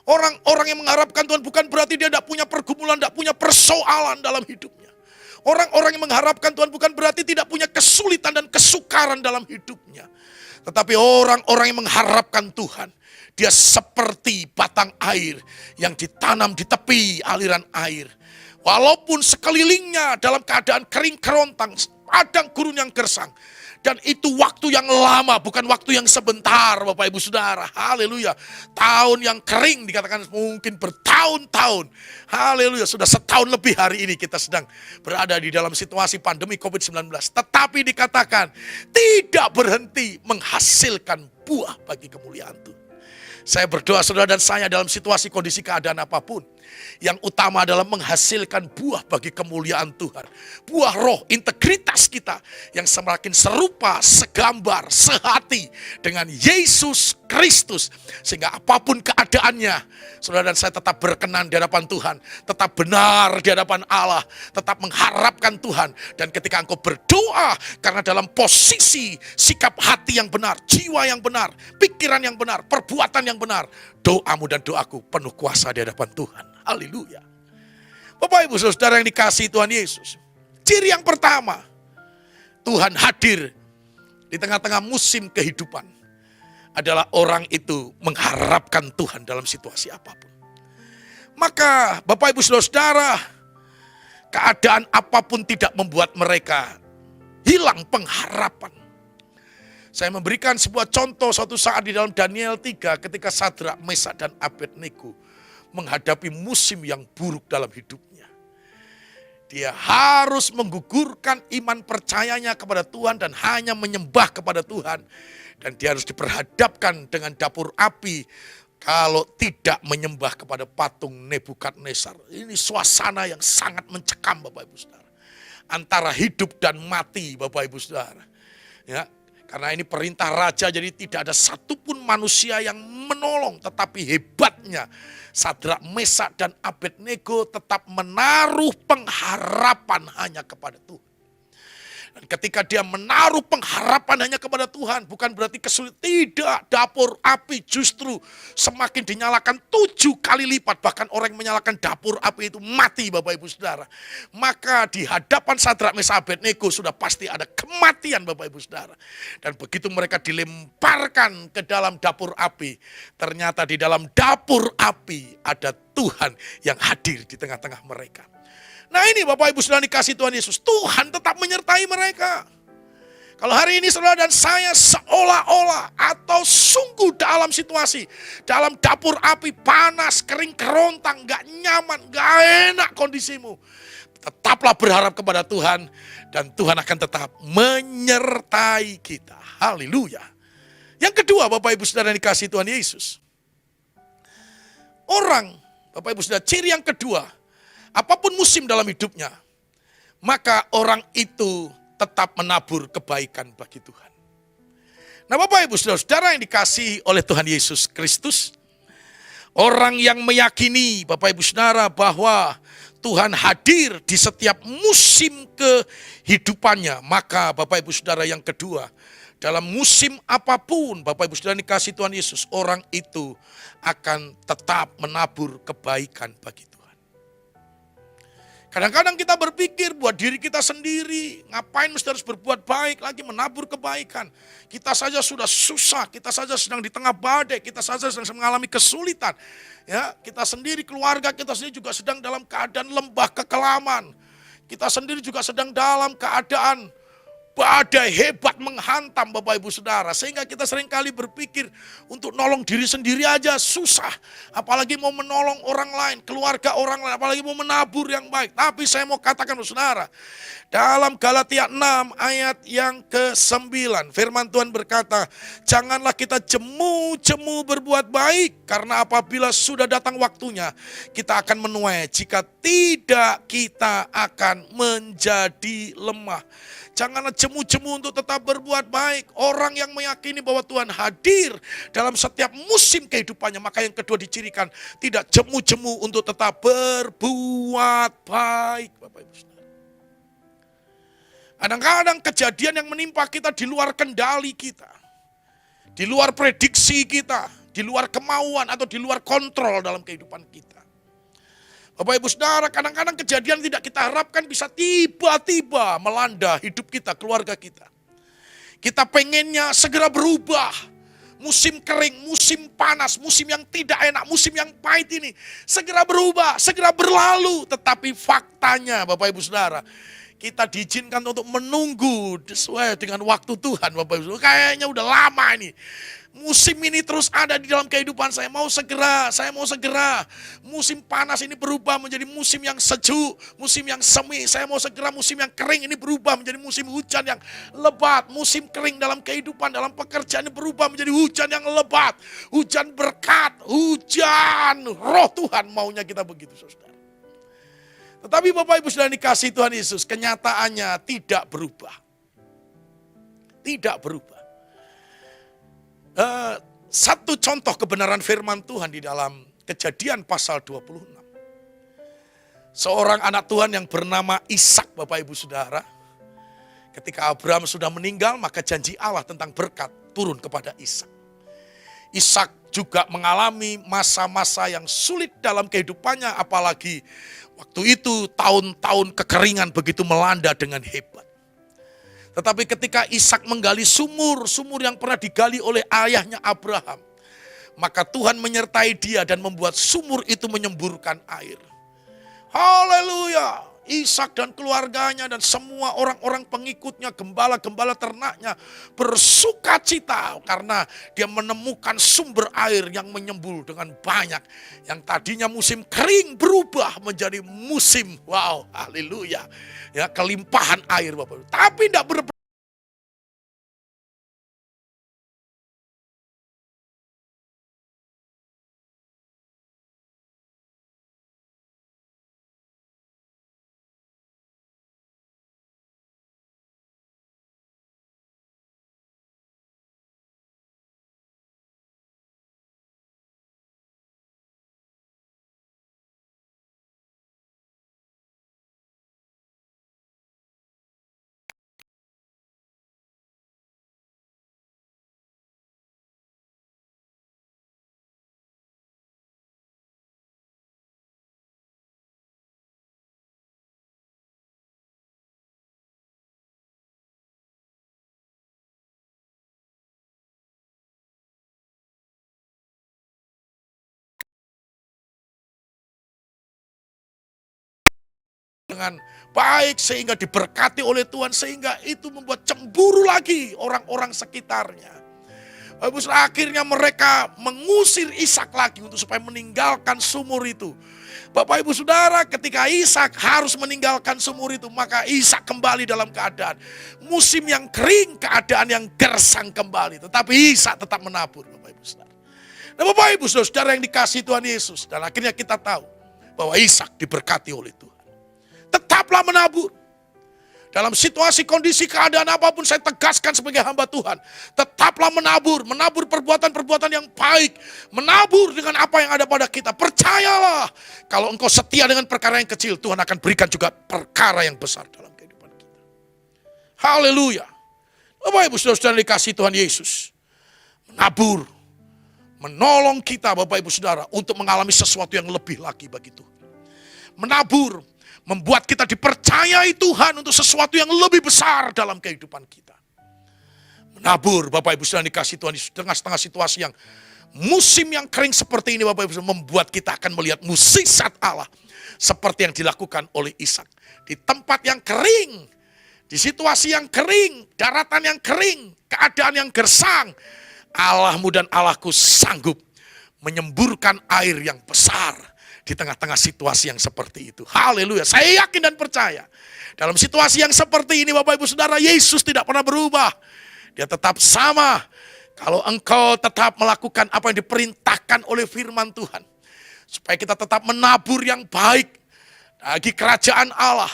Orang-orang yang mengharapkan Tuhan bukan berarti dia tidak punya pergumulan, tidak punya persoalan dalam hidupnya. Orang-orang yang mengharapkan Tuhan bukan berarti tidak punya kesulitan dan kesukaran dalam hidupnya. Tetapi orang-orang yang mengharapkan Tuhan, dia seperti batang air yang ditanam di tepi aliran air. Walaupun sekelilingnya dalam keadaan kering kerontang, padang gurun yang gersang. Dan itu waktu yang lama, bukan waktu yang sebentar Bapak Ibu Saudara. Haleluya. Tahun yang kering dikatakan mungkin bertahun-tahun. Haleluya. Sudah setahun lebih hari ini kita sedang berada di dalam situasi pandemi COVID-19. Tetapi dikatakan tidak berhenti menghasilkan buah bagi kemuliaan Tuhan. Saya berdoa saudara dan saya dalam situasi kondisi keadaan apapun, yang utama adalah menghasilkan buah bagi kemuliaan Tuhan. Buah roh, integritas kita yang semakin serupa, segambar, sehati dengan Yesus Kristus. Sehingga apapun keadaannya, saudara dan saya tetap berkenan di hadapan Tuhan. Tetap benar di hadapan Allah. Tetap mengharapkan Tuhan. Dan ketika engkau berdoa, karena dalam posisi sikap hati yang benar, jiwa yang benar, pikiran yang benar, perbuatan yang benar, doamu dan doaku penuh kuasa di hadapan Tuhan. Haleluya. Bapak Ibu Saudara yang dikasihi Tuhan Yesus. Ciri yang pertama, Tuhan hadir di tengah-tengah musim kehidupan adalah orang itu mengharapkan Tuhan dalam situasi apapun. Maka Bapak Ibu Saudara, keadaan apapun tidak membuat mereka hilang pengharapan. Saya memberikan sebuah contoh suatu saat di dalam Daniel 3 ketika Sadrak, Mesak, dan Abednego menghadapi musim yang buruk dalam hidupnya. Dia harus menggugurkan iman percayanya kepada Tuhan dan hanya menyembah kepada Tuhan. Dan dia harus diperhadapkan dengan dapur api kalau tidak menyembah kepada patung Nebukadnezar. Ini suasana yang sangat mencekam Bapak Ibu Saudara. Antara hidup dan mati Bapak Ibu Saudara. Ya, karena ini perintah raja, jadi tidak ada satupun manusia yang menolong. Tetapi hebatnya Sadrak, Mesak, dan Abednego tetap menaruh pengharapan hanya kepada Tuhan. Dan ketika dia menaruh pengharapan hanya kepada Tuhan, bukan berarti kesulitan. Tidak, dapur api justru semakin dinyalakan 7 kali lipat. Bahkan orang yang menyalakan dapur api itu mati Bapak Ibu Saudara. Maka di hadapan Sadrak, Mesak, Abednego sudah pasti ada kematian Bapak Ibu Saudara. Dan begitu mereka dilemparkan ke dalam dapur api, ternyata di dalam dapur api ada Tuhan yang hadir di tengah-tengah mereka. Nah ini Bapak Ibu Saudara dikasih Tuhan Yesus, Tuhan tetap menyertai mereka. Kalau hari ini saudara dan saya seolah-olah atau sungguh dalam situasi, dalam dapur api panas, kering kerontang, gak nyaman, gak enak kondisimu. Tetaplah berharap kepada Tuhan dan Tuhan akan tetap menyertai kita. Haleluya. Yang kedua Bapak Ibu Saudara dikasih Tuhan Yesus. Orang, Bapak Ibu Saudara, ciri yang kedua, apapun musim dalam hidupnya, maka orang itu tetap menabur kebaikan bagi Tuhan. Nah Bapak Ibu Saudara yang dikasihi oleh Tuhan Yesus Kristus, orang yang meyakini Bapak Ibu Saudara bahwa Tuhan hadir di setiap musim kehidupannya, maka Bapak Ibu Saudara yang kedua, dalam musim apapun Bapak Ibu Saudara dikasihi Tuhan Yesus, orang itu akan tetap menabur kebaikan bagi Tuhan. Kadang-kadang kita berpikir buat diri kita sendiri, ngapain mesti harus berbuat baik lagi, menabur kebaikan. Kita saja sudah susah, kita saja sedang di tengah badai, kita saja sedang mengalami kesulitan. Ya, kita sendiri, keluarga kita sendiri juga sedang dalam keadaan lembah kekelaman. Kita sendiri juga sedang dalam keadaan badai hebat menghantam Bapak Ibu Saudara. Sehingga kita seringkali berpikir untuk nolong diri sendiri aja susah. Apalagi mau menolong orang lain, keluarga orang lain, apalagi mau menabur yang baik. Tapi saya mau katakan Saudara, dalam Galatia 6 ayat yang ke-9, firman Tuhan berkata, janganlah kita jemu-jemu berbuat baik, karena apabila sudah datang waktunya, kita akan menuai. Jika tidak, kita akan menjadi lemah. Janganlah jemu-jemu untuk tetap berbuat baik. Orang yang meyakini bahwa Tuhan hadir dalam setiap musim kehidupannya, maka yang kedua dicirikan, tidak jemu-jemu untuk tetap berbuat baik. Bapak Ibu Saudara. Kadang-kadang kejadian yang menimpa kita di luar kendali kita, di luar prediksi kita, di luar kemauan atau di luar kontrol dalam kehidupan kita. Bapak Ibu Saudara, kadang-kadang kejadian tidak kita harapkan bisa tiba-tiba melanda hidup kita, keluarga kita. Kita pengennya segera berubah. Musim kering, musim panas, musim yang tidak enak, musim yang pahit ini segera berubah, segera berlalu. Tetapi faktanya Bapak Ibu Saudara, kita diizinkan untuk menunggu sesuai dengan waktu Tuhan Bapak Ibu Saudara. Kayaknya udah lama ini. Musim ini terus ada di dalam kehidupan saya mau segera. Musim panas ini berubah menjadi musim yang sejuk, musim yang semi. Saya mau segera musim yang kering ini berubah menjadi musim hujan yang lebat. Musim kering dalam kehidupan, dalam pekerjaan ini berubah menjadi hujan yang lebat. Hujan berkat, hujan roh Tuhan, maunya kita begitu saudara. Tetapi Bapak Ibu Saudara dikasihi Tuhan Yesus, kenyataannya tidak berubah. Tidak berubah. Satu contoh kebenaran firman Tuhan di dalam Kejadian pasal 26. Seorang anak Tuhan yang bernama Ishak Bapak Ibu Saudara. Ketika Abraham sudah meninggal, maka janji Allah tentang berkat turun kepada Ishak. Ishak juga mengalami masa-masa yang sulit dalam kehidupannya, apalagi waktu itu tahun-tahun kekeringan begitu melanda dengan hebat. Tetapi ketika Ishak menggali sumur yang pernah digali oleh ayahnya Abraham, maka Tuhan menyertai dia dan membuat sumur itu menyemburkan air. Haleluya. Ishak dan keluarganya dan semua orang-orang pengikutnya, gembala-gembala ternaknya bersuka cita karena dia menemukan sumber air yang menyembul dengan banyak. Yang tadinya musim kering berubah menjadi musim, wow, haleluya. Ya, kelimpahan air Bapak. Tapi tidak dengan baik sehingga diberkati oleh Tuhan, sehingga itu membuat cemburu lagi orang-orang sekitarnya. Akhirnya mereka mengusir Ishak lagi untuk supaya meninggalkan sumur itu. Bapak Ibu Saudara, ketika Ishak harus meninggalkan sumur itu, maka Ishak kembali dalam keadaan musim yang kering, keadaan yang gersang kembali. Tetapi Ishak tetap menabur, Bapak Ibu Saudara. Nah, Bapak Ibu Saudara yang dikasihi Tuhan Yesus, dan akhirnya kita tahu bahwa Ishak diberkati oleh Tuhan. Tetaplah menabur. Dalam situasi, kondisi, keadaan apapun, saya tegaskan sebagai hamba Tuhan. Tetaplah menabur. Menabur perbuatan-perbuatan yang baik. Menabur dengan apa yang ada pada kita. Percayalah, kalau engkau setia dengan perkara yang kecil, Tuhan akan berikan juga perkara yang besar dalam kehidupan kita. Haleluya. Bapak Ibu Saudara dikasihi Tuhan Yesus. Menabur. Menolong kita Bapak Ibu Saudara untuk mengalami sesuatu yang lebih lagi bagi Tuhan. Menabur. Membuat kita dipercayai Tuhan untuk sesuatu yang lebih besar dalam kehidupan kita. Menabur Bapak Ibu Saudara dikasihi Tuhan Yesus, tengah-tengah situasi yang musim yang kering seperti ini Bapak Ibu Saudara, membuat kita akan melihat mukjizat Allah seperti yang dilakukan oleh Ishak. Di tempat yang kering, di situasi yang kering, daratan yang kering, keadaan yang gersang, Allahmu dan Allahku sanggup menyemburkan air yang besar di tengah-tengah situasi yang seperti itu. Haleluya. Saya yakin dan percaya. Dalam situasi yang seperti ini Bapak Ibu Saudara, Yesus tidak pernah berubah. Dia tetap sama. Kalau engkau tetap melakukan apa yang diperintahkan oleh firman Tuhan. Supaya kita tetap menabur yang baik bagi kerajaan Allah.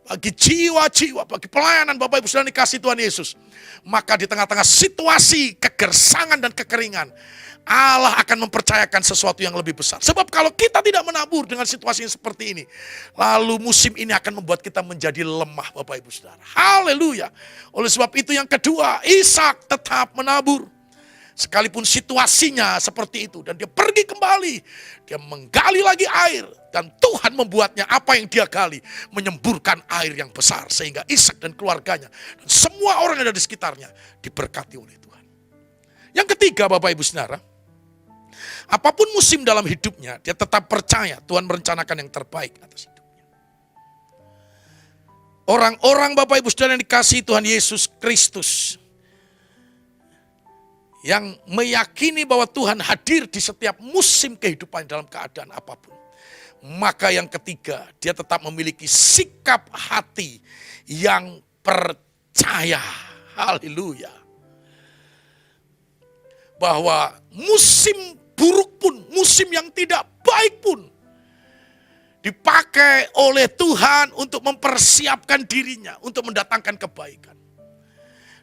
Bagi jiwa-jiwa, bagi pelayanan Bapak Ibu Saudara dikasihi Tuhan Yesus. Maka di tengah-tengah situasi kegersangan dan kekeringan, Allah akan mempercayakan sesuatu yang lebih besar. Sebab kalau kita tidak menabur dengan situasi yang seperti ini, lalu musim ini akan membuat kita menjadi lemah Bapak Ibu Saudara. Haleluya. Oleh sebab itu yang kedua, Ishak tetap menabur. Sekalipun situasinya seperti itu. Dan dia pergi kembali. Dia menggali lagi air. Dan Tuhan membuatnya apa yang dia gali. Menyemburkan air yang besar. Sehingga Ishak dan keluarganya. Dan semua orang yang ada di sekitarnya. Diberkati oleh Tuhan. Yang ketiga Bapak Ibu Saudara. Apapun musim dalam hidupnya. Dia tetap percaya Tuhan merencanakan yang terbaik atas hidupnya. Orang-orang Bapak Ibu Saudara yang dikasihi Tuhan Yesus Kristus. Yang meyakini bahwa Tuhan hadir di setiap musim kehidupan dalam keadaan apapun. Maka yang ketiga, dia tetap memiliki sikap hati yang percaya. Haleluya. Bahwa musim buruk pun, musim yang tidak baik pun, dipakai oleh Tuhan untuk mempersiapkan dirinya, untuk mendatangkan kebaikan.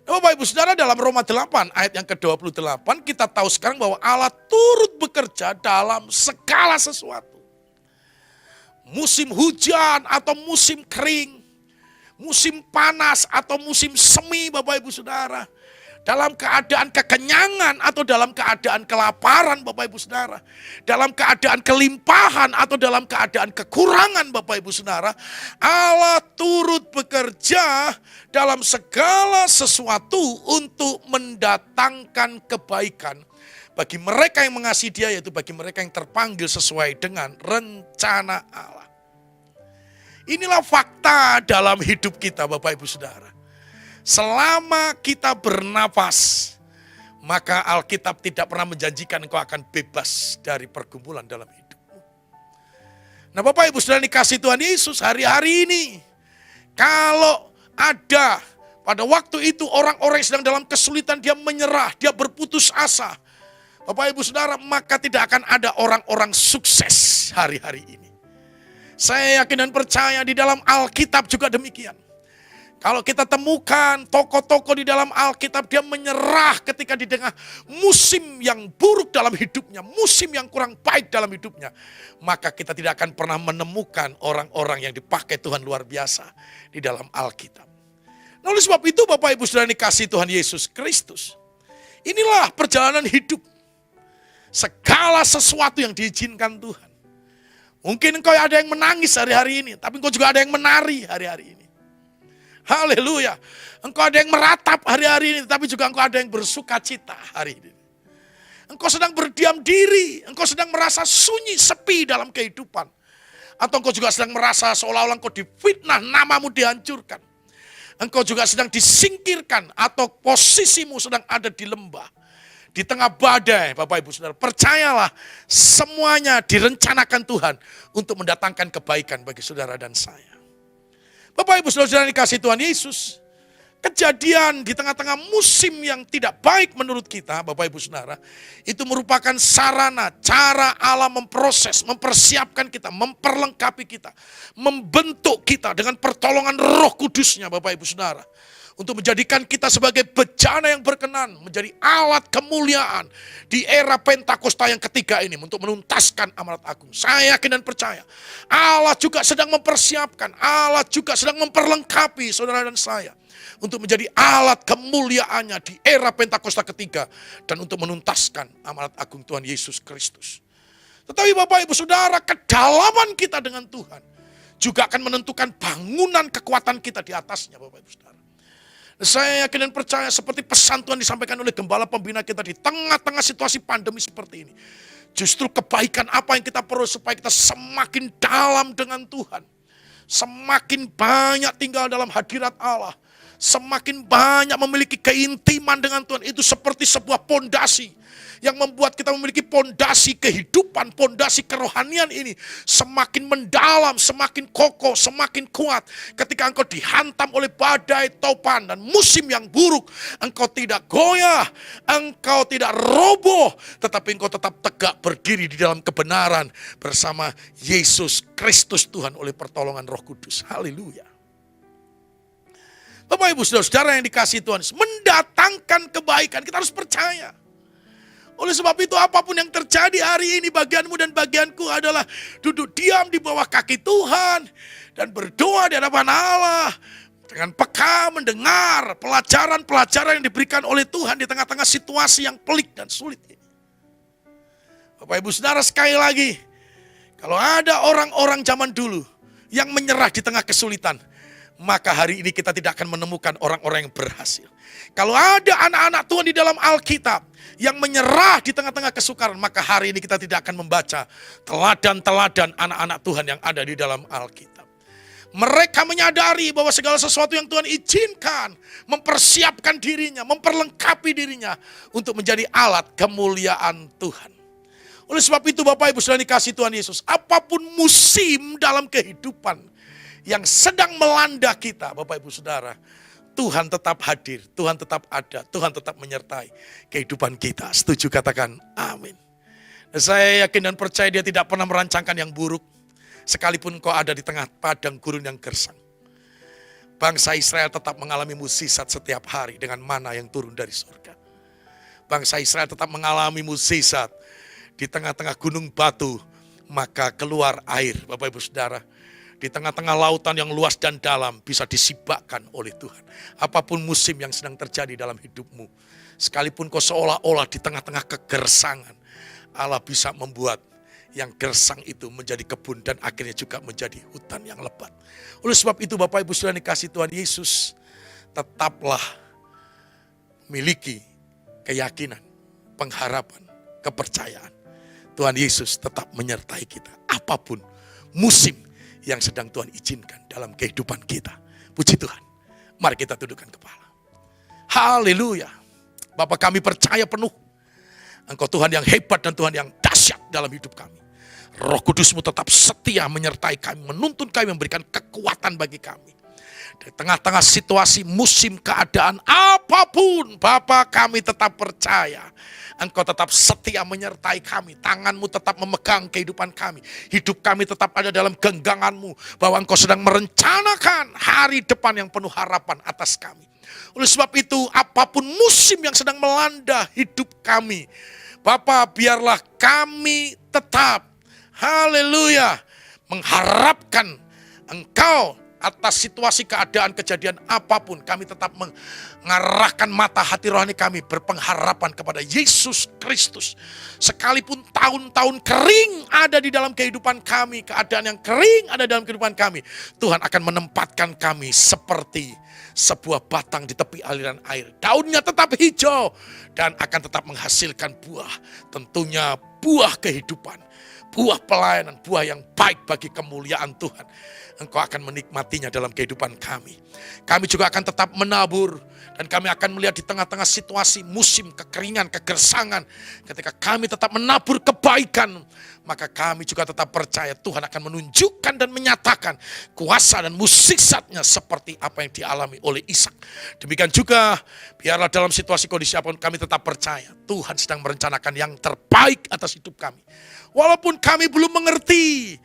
Bapak Ibu Saudara, dalam Roma 8 ayat yang ke-28 kita tahu sekarang bahwa Allah turut bekerja dalam segala sesuatu. Musim hujan atau musim kering, musim panas atau musim semi Bapak Ibu Saudara. Dalam keadaan kekenyangan atau dalam keadaan kelaparan Bapak Ibu Saudara. Dalam keadaan kelimpahan atau dalam keadaan kekurangan Bapak Ibu Saudara. Allah turut bekerja dalam segala sesuatu untuk mendatangkan kebaikan. Bagi mereka yang mengasihi Dia, yaitu bagi mereka yang terpanggil sesuai dengan rencana Allah. Inilah fakta dalam hidup kita Bapak Ibu Saudara. Selama kita bernapas, maka Alkitab tidak pernah menjanjikan engkau akan bebas dari pergumulan dalam hidupmu. Nah Bapak Ibu Saudara dikasih Tuhan Yesus, hari-hari ini, kalau ada pada waktu itu orang-orang yang sedang dalam kesulitan, dia menyerah, dia berputus asa. Bapak Ibu Saudara, maka tidak akan ada orang-orang sukses hari-hari ini. Saya yakin dan percaya di dalam Alkitab juga demikian. Kalau kita temukan tokoh-tokoh di dalam Alkitab, dia menyerah ketika di tengah musim yang buruk dalam hidupnya, musim yang kurang baik dalam hidupnya. Maka kita tidak akan pernah menemukan orang-orang yang dipakai Tuhan luar biasa di dalam Alkitab. Nah, oleh sebab itu Bapak Ibu Saudara dikasih Tuhan Yesus Kristus. Inilah perjalanan hidup. Segala sesuatu yang diizinkan Tuhan. Mungkin engkau ada yang menangis hari-hari ini, tapi engkau juga ada yang menari hari-hari ini. Haleluya. Engkau ada yang meratap hari-hari ini, tapi juga engkau ada yang bersuka cita hari ini. Engkau sedang berdiam diri, engkau sedang merasa sunyi, sepi dalam kehidupan. Atau engkau juga sedang merasa seolah-olah engkau difitnah, namamu dihancurkan. Engkau juga sedang disingkirkan atau posisimu sedang ada di lembah. Di tengah badai, Bapak Ibu Saudara, percayalah semuanya direncanakan Tuhan untuk mendatangkan kebaikan bagi saudara dan saya. Bapak Ibu Saudara dikasih Tuhan Yesus, kejadian di tengah-tengah musim yang tidak baik menurut kita, Bapak Ibu Saudara, itu merupakan sarana, cara Allah memproses, mempersiapkan kita, memperlengkapi kita, membentuk kita dengan pertolongan Roh Kudus-Nya, Bapak Ibu Saudara. Untuk menjadikan kita sebagai bejana yang berkenan, menjadi alat kemuliaan di era Pentakosta yang ketiga ini untuk menuntaskan amanat agung. Saya yakin dan percaya, Allah juga sedang mempersiapkan, Allah juga sedang memperlengkapi saudara dan saya untuk menjadi alat kemuliaannya di era Pentakosta ketiga dan untuk menuntaskan amanat agung Tuhan Yesus Kristus. Tetapi Bapak Ibu Saudara, kedalaman kita dengan Tuhan juga akan menentukan bangunan kekuatan kita di atasnya, Bapak Ibu Saudara. Saya yakin dan percaya seperti pesan Tuhan disampaikan oleh gembala pembina kita di tengah-tengah situasi pandemi seperti ini. Justru kebaikan apa yang kita perlu supaya kita semakin dalam dengan Tuhan. Semakin banyak tinggal dalam hadirat Allah. Semakin banyak memiliki keintiman dengan Tuhan. Itu seperti sebuah pondasi yang membuat kita memiliki pondasi kehidupan, pondasi kerohanian ini semakin mendalam, semakin kokoh, semakin kuat. Ketika engkau dihantam oleh badai, topan, dan musim yang buruk, engkau tidak goyah, engkau tidak roboh, tetapi engkau tetap tegak berdiri di dalam kebenaran bersama Yesus Kristus Tuhan oleh pertolongan Roh Kudus. Haleluya. Bapak Ibu Saudara yang dikasihi Tuhan, mendatangkan kebaikan, kita harus percaya. Oleh sebab itu apapun yang terjadi hari ini bagianmu dan bagianku adalah duduk diam di bawah kaki Tuhan dan berdoa di hadapan Allah. Dengan peka mendengar pelajaran-pelajaran yang diberikan oleh Tuhan di tengah-tengah situasi yang pelik dan sulit ini. Bapak Ibu Saudara sekali lagi, kalau ada orang-orang zaman dulu yang menyerah di tengah kesulitan, maka hari ini kita tidak akan menemukan orang-orang yang berhasil. Kalau ada anak-anak Tuhan di dalam Alkitab yang menyerah di tengah-tengah kesukaran, maka hari ini kita tidak akan membaca teladan-teladan anak-anak Tuhan yang ada di dalam Alkitab. Mereka menyadari bahwa segala sesuatu yang Tuhan izinkan, mempersiapkan dirinya, memperlengkapi dirinya untuk menjadi alat kemuliaan Tuhan. Oleh sebab itu Bapak Ibu Saudara dikasihi Tuhan Yesus, apapun musim dalam kehidupan yang sedang melanda kita, Bapak Ibu Saudara, Tuhan tetap hadir, Tuhan tetap ada, Tuhan tetap menyertai kehidupan kita. Setuju katakan amin. Dan saya yakin dan percaya Dia tidak pernah merancangkan yang buruk, sekalipun kau ada di tengah padang gurun yang gersang. Bangsa Israel tetap mengalami mukjizat setiap hari dengan mana yang turun dari surga. Bangsa Israel tetap mengalami mukjizat di tengah-tengah gunung batu, maka keluar air, Bapak Ibu Saudara. Di tengah-tengah lautan yang luas dan dalam bisa disibakkan oleh Tuhan. Apapun musim yang sedang terjadi dalam hidupmu, sekalipun kau seolah-olah di tengah-tengah kegersangan, Allah bisa membuat yang gersang itu menjadi kebun dan akhirnya juga menjadi hutan yang lebat. Oleh sebab itu Bapak Ibu Saudara dikasihi Tuhan Yesus, tetaplah miliki keyakinan, pengharapan, kepercayaan. Tuhan Yesus tetap menyertai kita. Apapun musim yang sedang Tuhan izinkan dalam kehidupan kita. Puji Tuhan. Mari kita tundukkan kepala. Haleluya. Bapa, kami percaya penuh Engkau Tuhan yang hebat dan Tuhan yang dahsyat dalam hidup kami. Roh Kudus-Mu tetap setia menyertai kami, menuntun kami, memberikan kekuatan bagi kami. Di tengah-tengah situasi, musim, keadaan apapun, Bapa, kami tetap percaya Engkau tetap setia menyertai kami. Tangan-Mu tetap memegang kehidupan kami. Hidup kami tetap ada dalam genggaman-Mu, bahwa Engkau sedang merencanakan hari depan yang penuh harapan atas kami. Oleh sebab itu, apapun musim yang sedang melanda hidup kami, Bapa, biarlah kami tetap, haleluya, mengharapkan Engkau atas situasi, keadaan, kejadian apapun. Kami tetap mengarahkan mata hati rohani kami berpengharapan kepada Yesus Kristus. Sekalipun tahun-tahun kering ada di dalam kehidupan kami, keadaan yang kering ada dalam kehidupan kami, Tuhan akan menempatkan kami seperti sebuah batang di tepi aliran air. Daunnya tetap hijau dan akan tetap menghasilkan buah. Tentunya buah kehidupan, buah pelayanan, buah yang baik bagi kemuliaan Tuhan. Engkau akan menikmatinya dalam kehidupan kami. Kami juga akan tetap menabur. Dan kami akan melihat di tengah-tengah situasi musim kekeringan, kegersangan. Ketika kami tetap menabur kebaikan, maka kami juga tetap percaya Tuhan akan menunjukkan dan menyatakan kuasa dan mukjizatnya seperti apa yang dialami oleh Ishak. Demikian juga biarlah dalam situasi kondisi apapun kami tetap percaya Tuhan sedang merencanakan yang terbaik atas hidup kami. Walaupun kami belum mengerti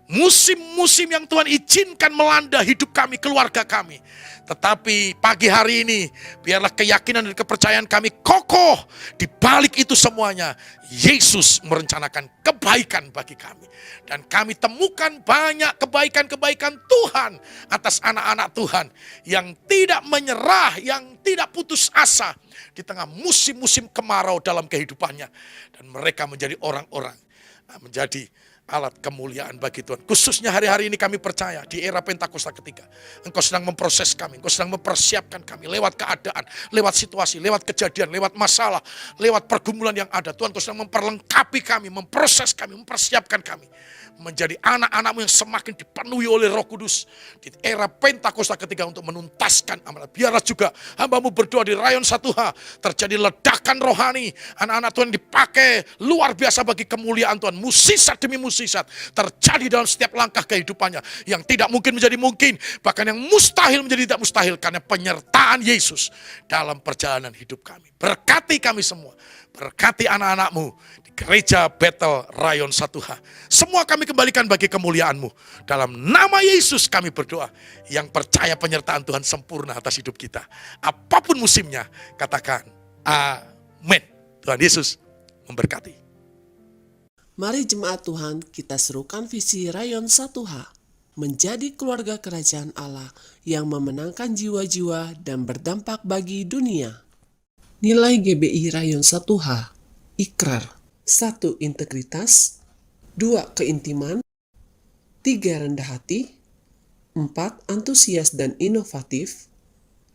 musim-musim yang Tuhan izinkan melanda hidup kami, keluarga kami. Tetapi pagi hari ini, biarlah keyakinan dan kepercayaan kami kokoh. Di balik itu semuanya, Yesus merencanakan kebaikan bagi kami. Dan kami temukan banyak kebaikan-kebaikan Tuhan atas anak-anak Tuhan yang tidak menyerah, yang tidak putus asa di tengah musim-musim kemarau dalam kehidupannya. Dan mereka menjadi orang-orang, menjadi alat kemuliaan bagi Tuhan. Khususnya hari-hari ini kami percaya di era Pentakosta ketiga, Engkau sedang memproses kami, Engkau sedang mempersiapkan kami lewat keadaan, lewat situasi, lewat kejadian, lewat masalah, lewat pergumulan yang ada. Tuhan, Engkau sedang memperlengkapi kami, memproses kami, mempersiapkan kami menjadi anak-anak-Mu yang semakin dipenuhi oleh Roh Kudus di era Pentakosta ketiga untuk menuntaskan amanat. Biarlah juga hamba-Mu berdoa di Rayon 1H terjadi ledakan rohani, anak-anak Tuhan dipakai luar biasa bagi kemuliaan Tuhan. Mukjizat demi mukjizat terjadi dalam setiap langkah kehidupannya. Yang tidak mungkin menjadi mungkin, bahkan yang mustahil menjadi tidak mustahil karena penyertaan Yesus dalam perjalanan hidup kami. Berkati kami semua, berkati anak-anak-Mu di Gereja Bethel Rayon 1H. Semua kami kembalikan bagi kemuliaan-Mu. Dalam nama Yesus kami berdoa. Yang percaya penyertaan Tuhan sempurna atas hidup kita. Apapun musimnya, katakan amin. Tuhan Yesus memberkati. Mari jemaat Tuhan, kita serukan visi Rayon 1H menjadi keluarga kerajaan Allah yang memenangkan jiwa-jiwa dan berdampak bagi dunia. Nilai GBI Rayon 1H, ikrar. 1. Integritas. 2. Keintiman. 3. Rendah hati. 4. Antusias dan inovatif.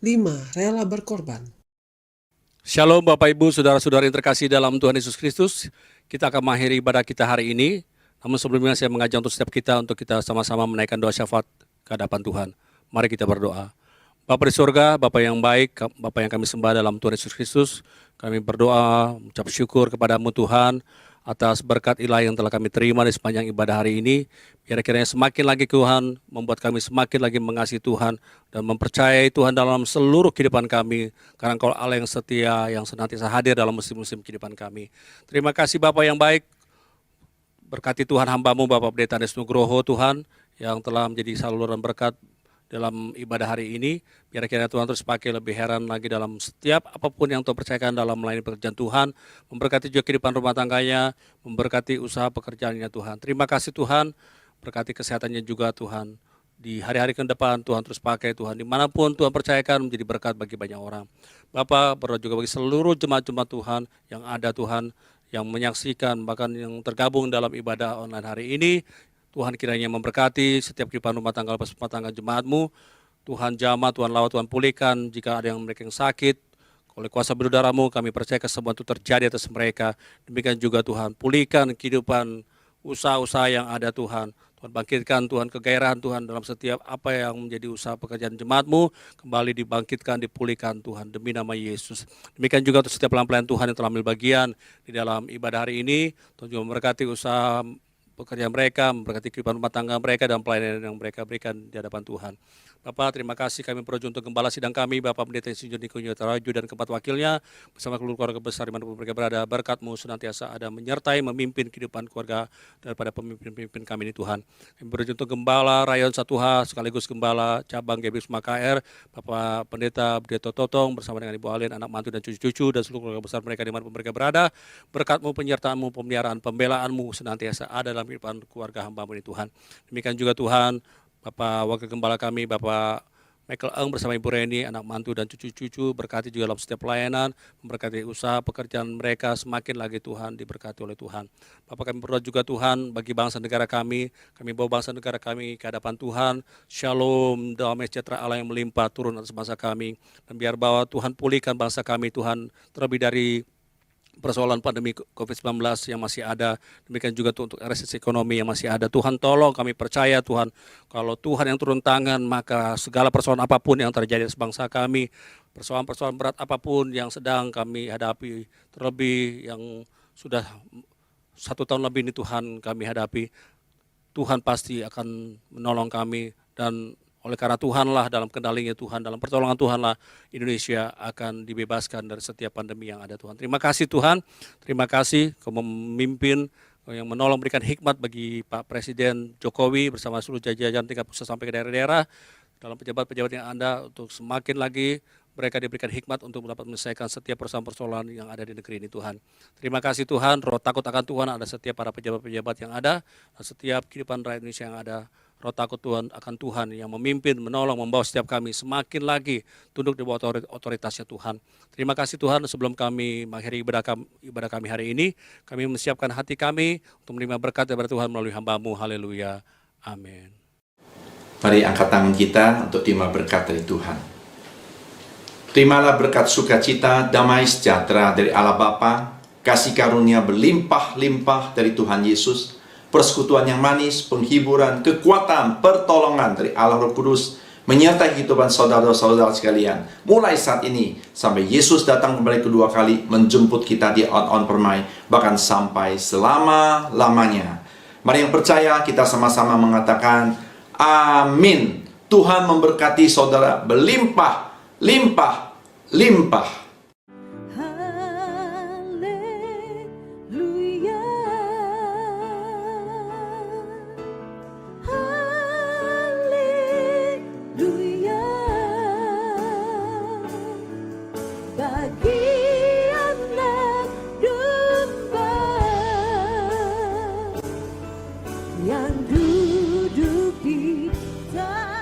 5. Rela berkorban. Shalom Bapak Ibu, Saudara-saudari yang terkasih dalam Tuhan Yesus Kristus. Kita akan mengakhiri ibadah kita hari ini. Namun sebelumnya saya mengajak untuk setiap kita untuk kita sama-sama menaikkan doa syafaat ke hadapan Tuhan. Mari kita berdoa. Bapa di surga, Bapa yang baik, Bapa yang kami sembah dalam Tuhan Yesus Kristus, kami berdoa, mengucap syukur kepada-Mu Tuhan, atas berkat ilahi yang telah kami terima di sepanjang ibadah hari ini. Biar kiranya semakin lagi Tuhan, membuat kami semakin lagi mengasihi Tuhan, dan mempercayai Tuhan dalam seluruh kehidupan kami, karena Engkau Allah yang setia, yang senantiasa hadir dalam musim-musim kehidupan kami. Terima kasih Bapa yang baik, berkati Tuhan hamba-Mu Bapak Pendeta Andes Nugroho Tuhan, yang telah menjadi saluran berkat dalam ibadah hari ini. Biar kiranya Tuhan terus pakai lebih heran lagi dalam setiap apapun yang Tuhan percayakan dalam melayani pekerjaan Tuhan. Memberkati juga kehidupan rumah tangganya, memberkati usaha pekerjaannya Tuhan. Terima kasih Tuhan, berkati kesehatannya juga Tuhan. Di hari-hari ke depan Tuhan terus pakai Tuhan. Dimanapun Tuhan percayakan menjadi berkat bagi banyak orang. Bapak berdoa juga bagi seluruh jemaat-jemaat Tuhan yang ada Tuhan, yang menyaksikan bahkan yang tergabung dalam ibadah online hari ini. Tuhan kiranya memberkati setiap kehidupan rumah tangga jemaat-Mu. Tuhan jamah, Tuhan lawat, Tuhan pulihkan jika ada yang mereka yang sakit. Oleh kuasa berudara-Mu kami percaya kesembuhan itu terjadi atas mereka. Demikian juga Tuhan pulihkan kehidupan usaha-usaha yang ada Tuhan. Tuhan bangkitkan Tuhan kegairahan Tuhan dalam setiap apa yang menjadi usaha pekerjaan jemaat-Mu, kembali dibangkitkan, dipulihkan Tuhan, demi nama Yesus. Demikian juga untuk setiap pelayan Tuhan yang telah ambil bagian di dalam ibadah hari ini, Tuhan juga memberkati usaha pekerjaan mereka, memberkati kehidupan rumah tangga mereka, dan pelayanan yang mereka berikan di hadapan Tuhan. Bapak, terima kasih kami berdoa untuk gembala sidang kami, Bapak Pendeta Insinyur Niko Taraju dan keempat wakilnya, bersama keluarga besar dimanapun mereka berada. Berkat-Mu senantiasa ada menyertai, memimpin kehidupan keluarga daripada pemimpin-pemimpin kami ini Tuhan. Kami berdoa untuk gembala Rayon 1H, sekaligus gembala cabang GBI Wisma KR, Bapak Pendeta Bdeto Totong, bersama dengan Ibu Alin, anak mantu dan cucu-cucu, dan seluruh keluarga besar mereka dimanapun mereka berada. Berkat-Mu, penyertaan-Mu, pemeliharaan, pembelaan-Mu senantiasa ada dalam kehidupan keluarga hamba-Mu ini Tuhan. Demikian juga Tuhan, Bapak Wakil Gembala kami, Bapak Michael Eng bersama Ibu Reni, anak mantu dan cucu-cucu, berkati juga dalam setiap pelayanan, memberkati usaha pekerjaan mereka semakin lagi Tuhan, diberkati oleh Tuhan. Bapak, kami berdoa juga Tuhan bagi bangsa negara kami bawa bangsa negara kami ke hadapan Tuhan. Shalom, damai sejahtera Allah yang melimpah turun atas bangsa kami, dan biar bahwa Tuhan pulihkan bangsa kami Tuhan, terlebih dari persoalan pandemi COVID-19 yang masih ada, demikian juga untuk resesi ekonomi yang masih ada. Tuhan tolong, kami percaya Tuhan, kalau Tuhan yang turun tangan, maka segala persoalan apapun yang terjadi di bangsa kami, persoalan-persoalan berat apapun yang sedang kami hadapi, terlebih yang sudah 1 tahun lebih ini Tuhan kami hadapi, Tuhan pasti akan menolong kami, dan oleh karena Tuhanlah, dalam kendalinya Tuhan, dalam pertolongan Tuhanlah, Indonesia akan dibebaskan dari setiap pandemi yang ada Tuhan. Terima kasih Tuhan, terima kasih Kau memimpin, yang menolong, berikan hikmat bagi Pak Presiden Jokowi bersama seluruh jajaran tingkat pusat sampai ke daerah-daerah, dalam pejabat-pejabat yang ada, untuk semakin lagi mereka diberikan hikmat untuk dapat menyelesaikan setiap persoalan-persoalan yang ada di negeri ini Tuhan. Terima kasih Tuhan, roh takut akan Tuhan ada setiap para pejabat-pejabat yang ada, dan setiap kehidupan rakyat Indonesia yang ada. Roh takut Tuhan akan Tuhan yang memimpin, menolong, membawa setiap kami semakin lagi tunduk di bawah otoritasnya Tuhan. Terima kasih Tuhan, sebelum kami mengakhiri ibadah kami hari ini, kami menyiapkan hati kami untuk menerima berkat daripada Tuhan melalui hamba-Mu. Haleluya. Amin. Mari angkat tangan kita untuk terima berkat dari Tuhan. Terimalah berkat sukacita, damai sejahtera dari Allah Bapa, kasih karunia berlimpah-limpah dari Tuhan Yesus, persekutuan yang manis, penghiburan, kekuatan, pertolongan dari Allah Roh Kudus menyertai kehidupan saudara-saudara sekalian, mulai saat ini sampai Yesus datang kembali kedua kali menjemput kita di on permai, bahkan sampai selama-lamanya. Mari yang percaya kita sama-sama mengatakan amin. Tuhan memberkati saudara berlimpah, limpah, limpah. Bagi anak domba yang duduk di tanah.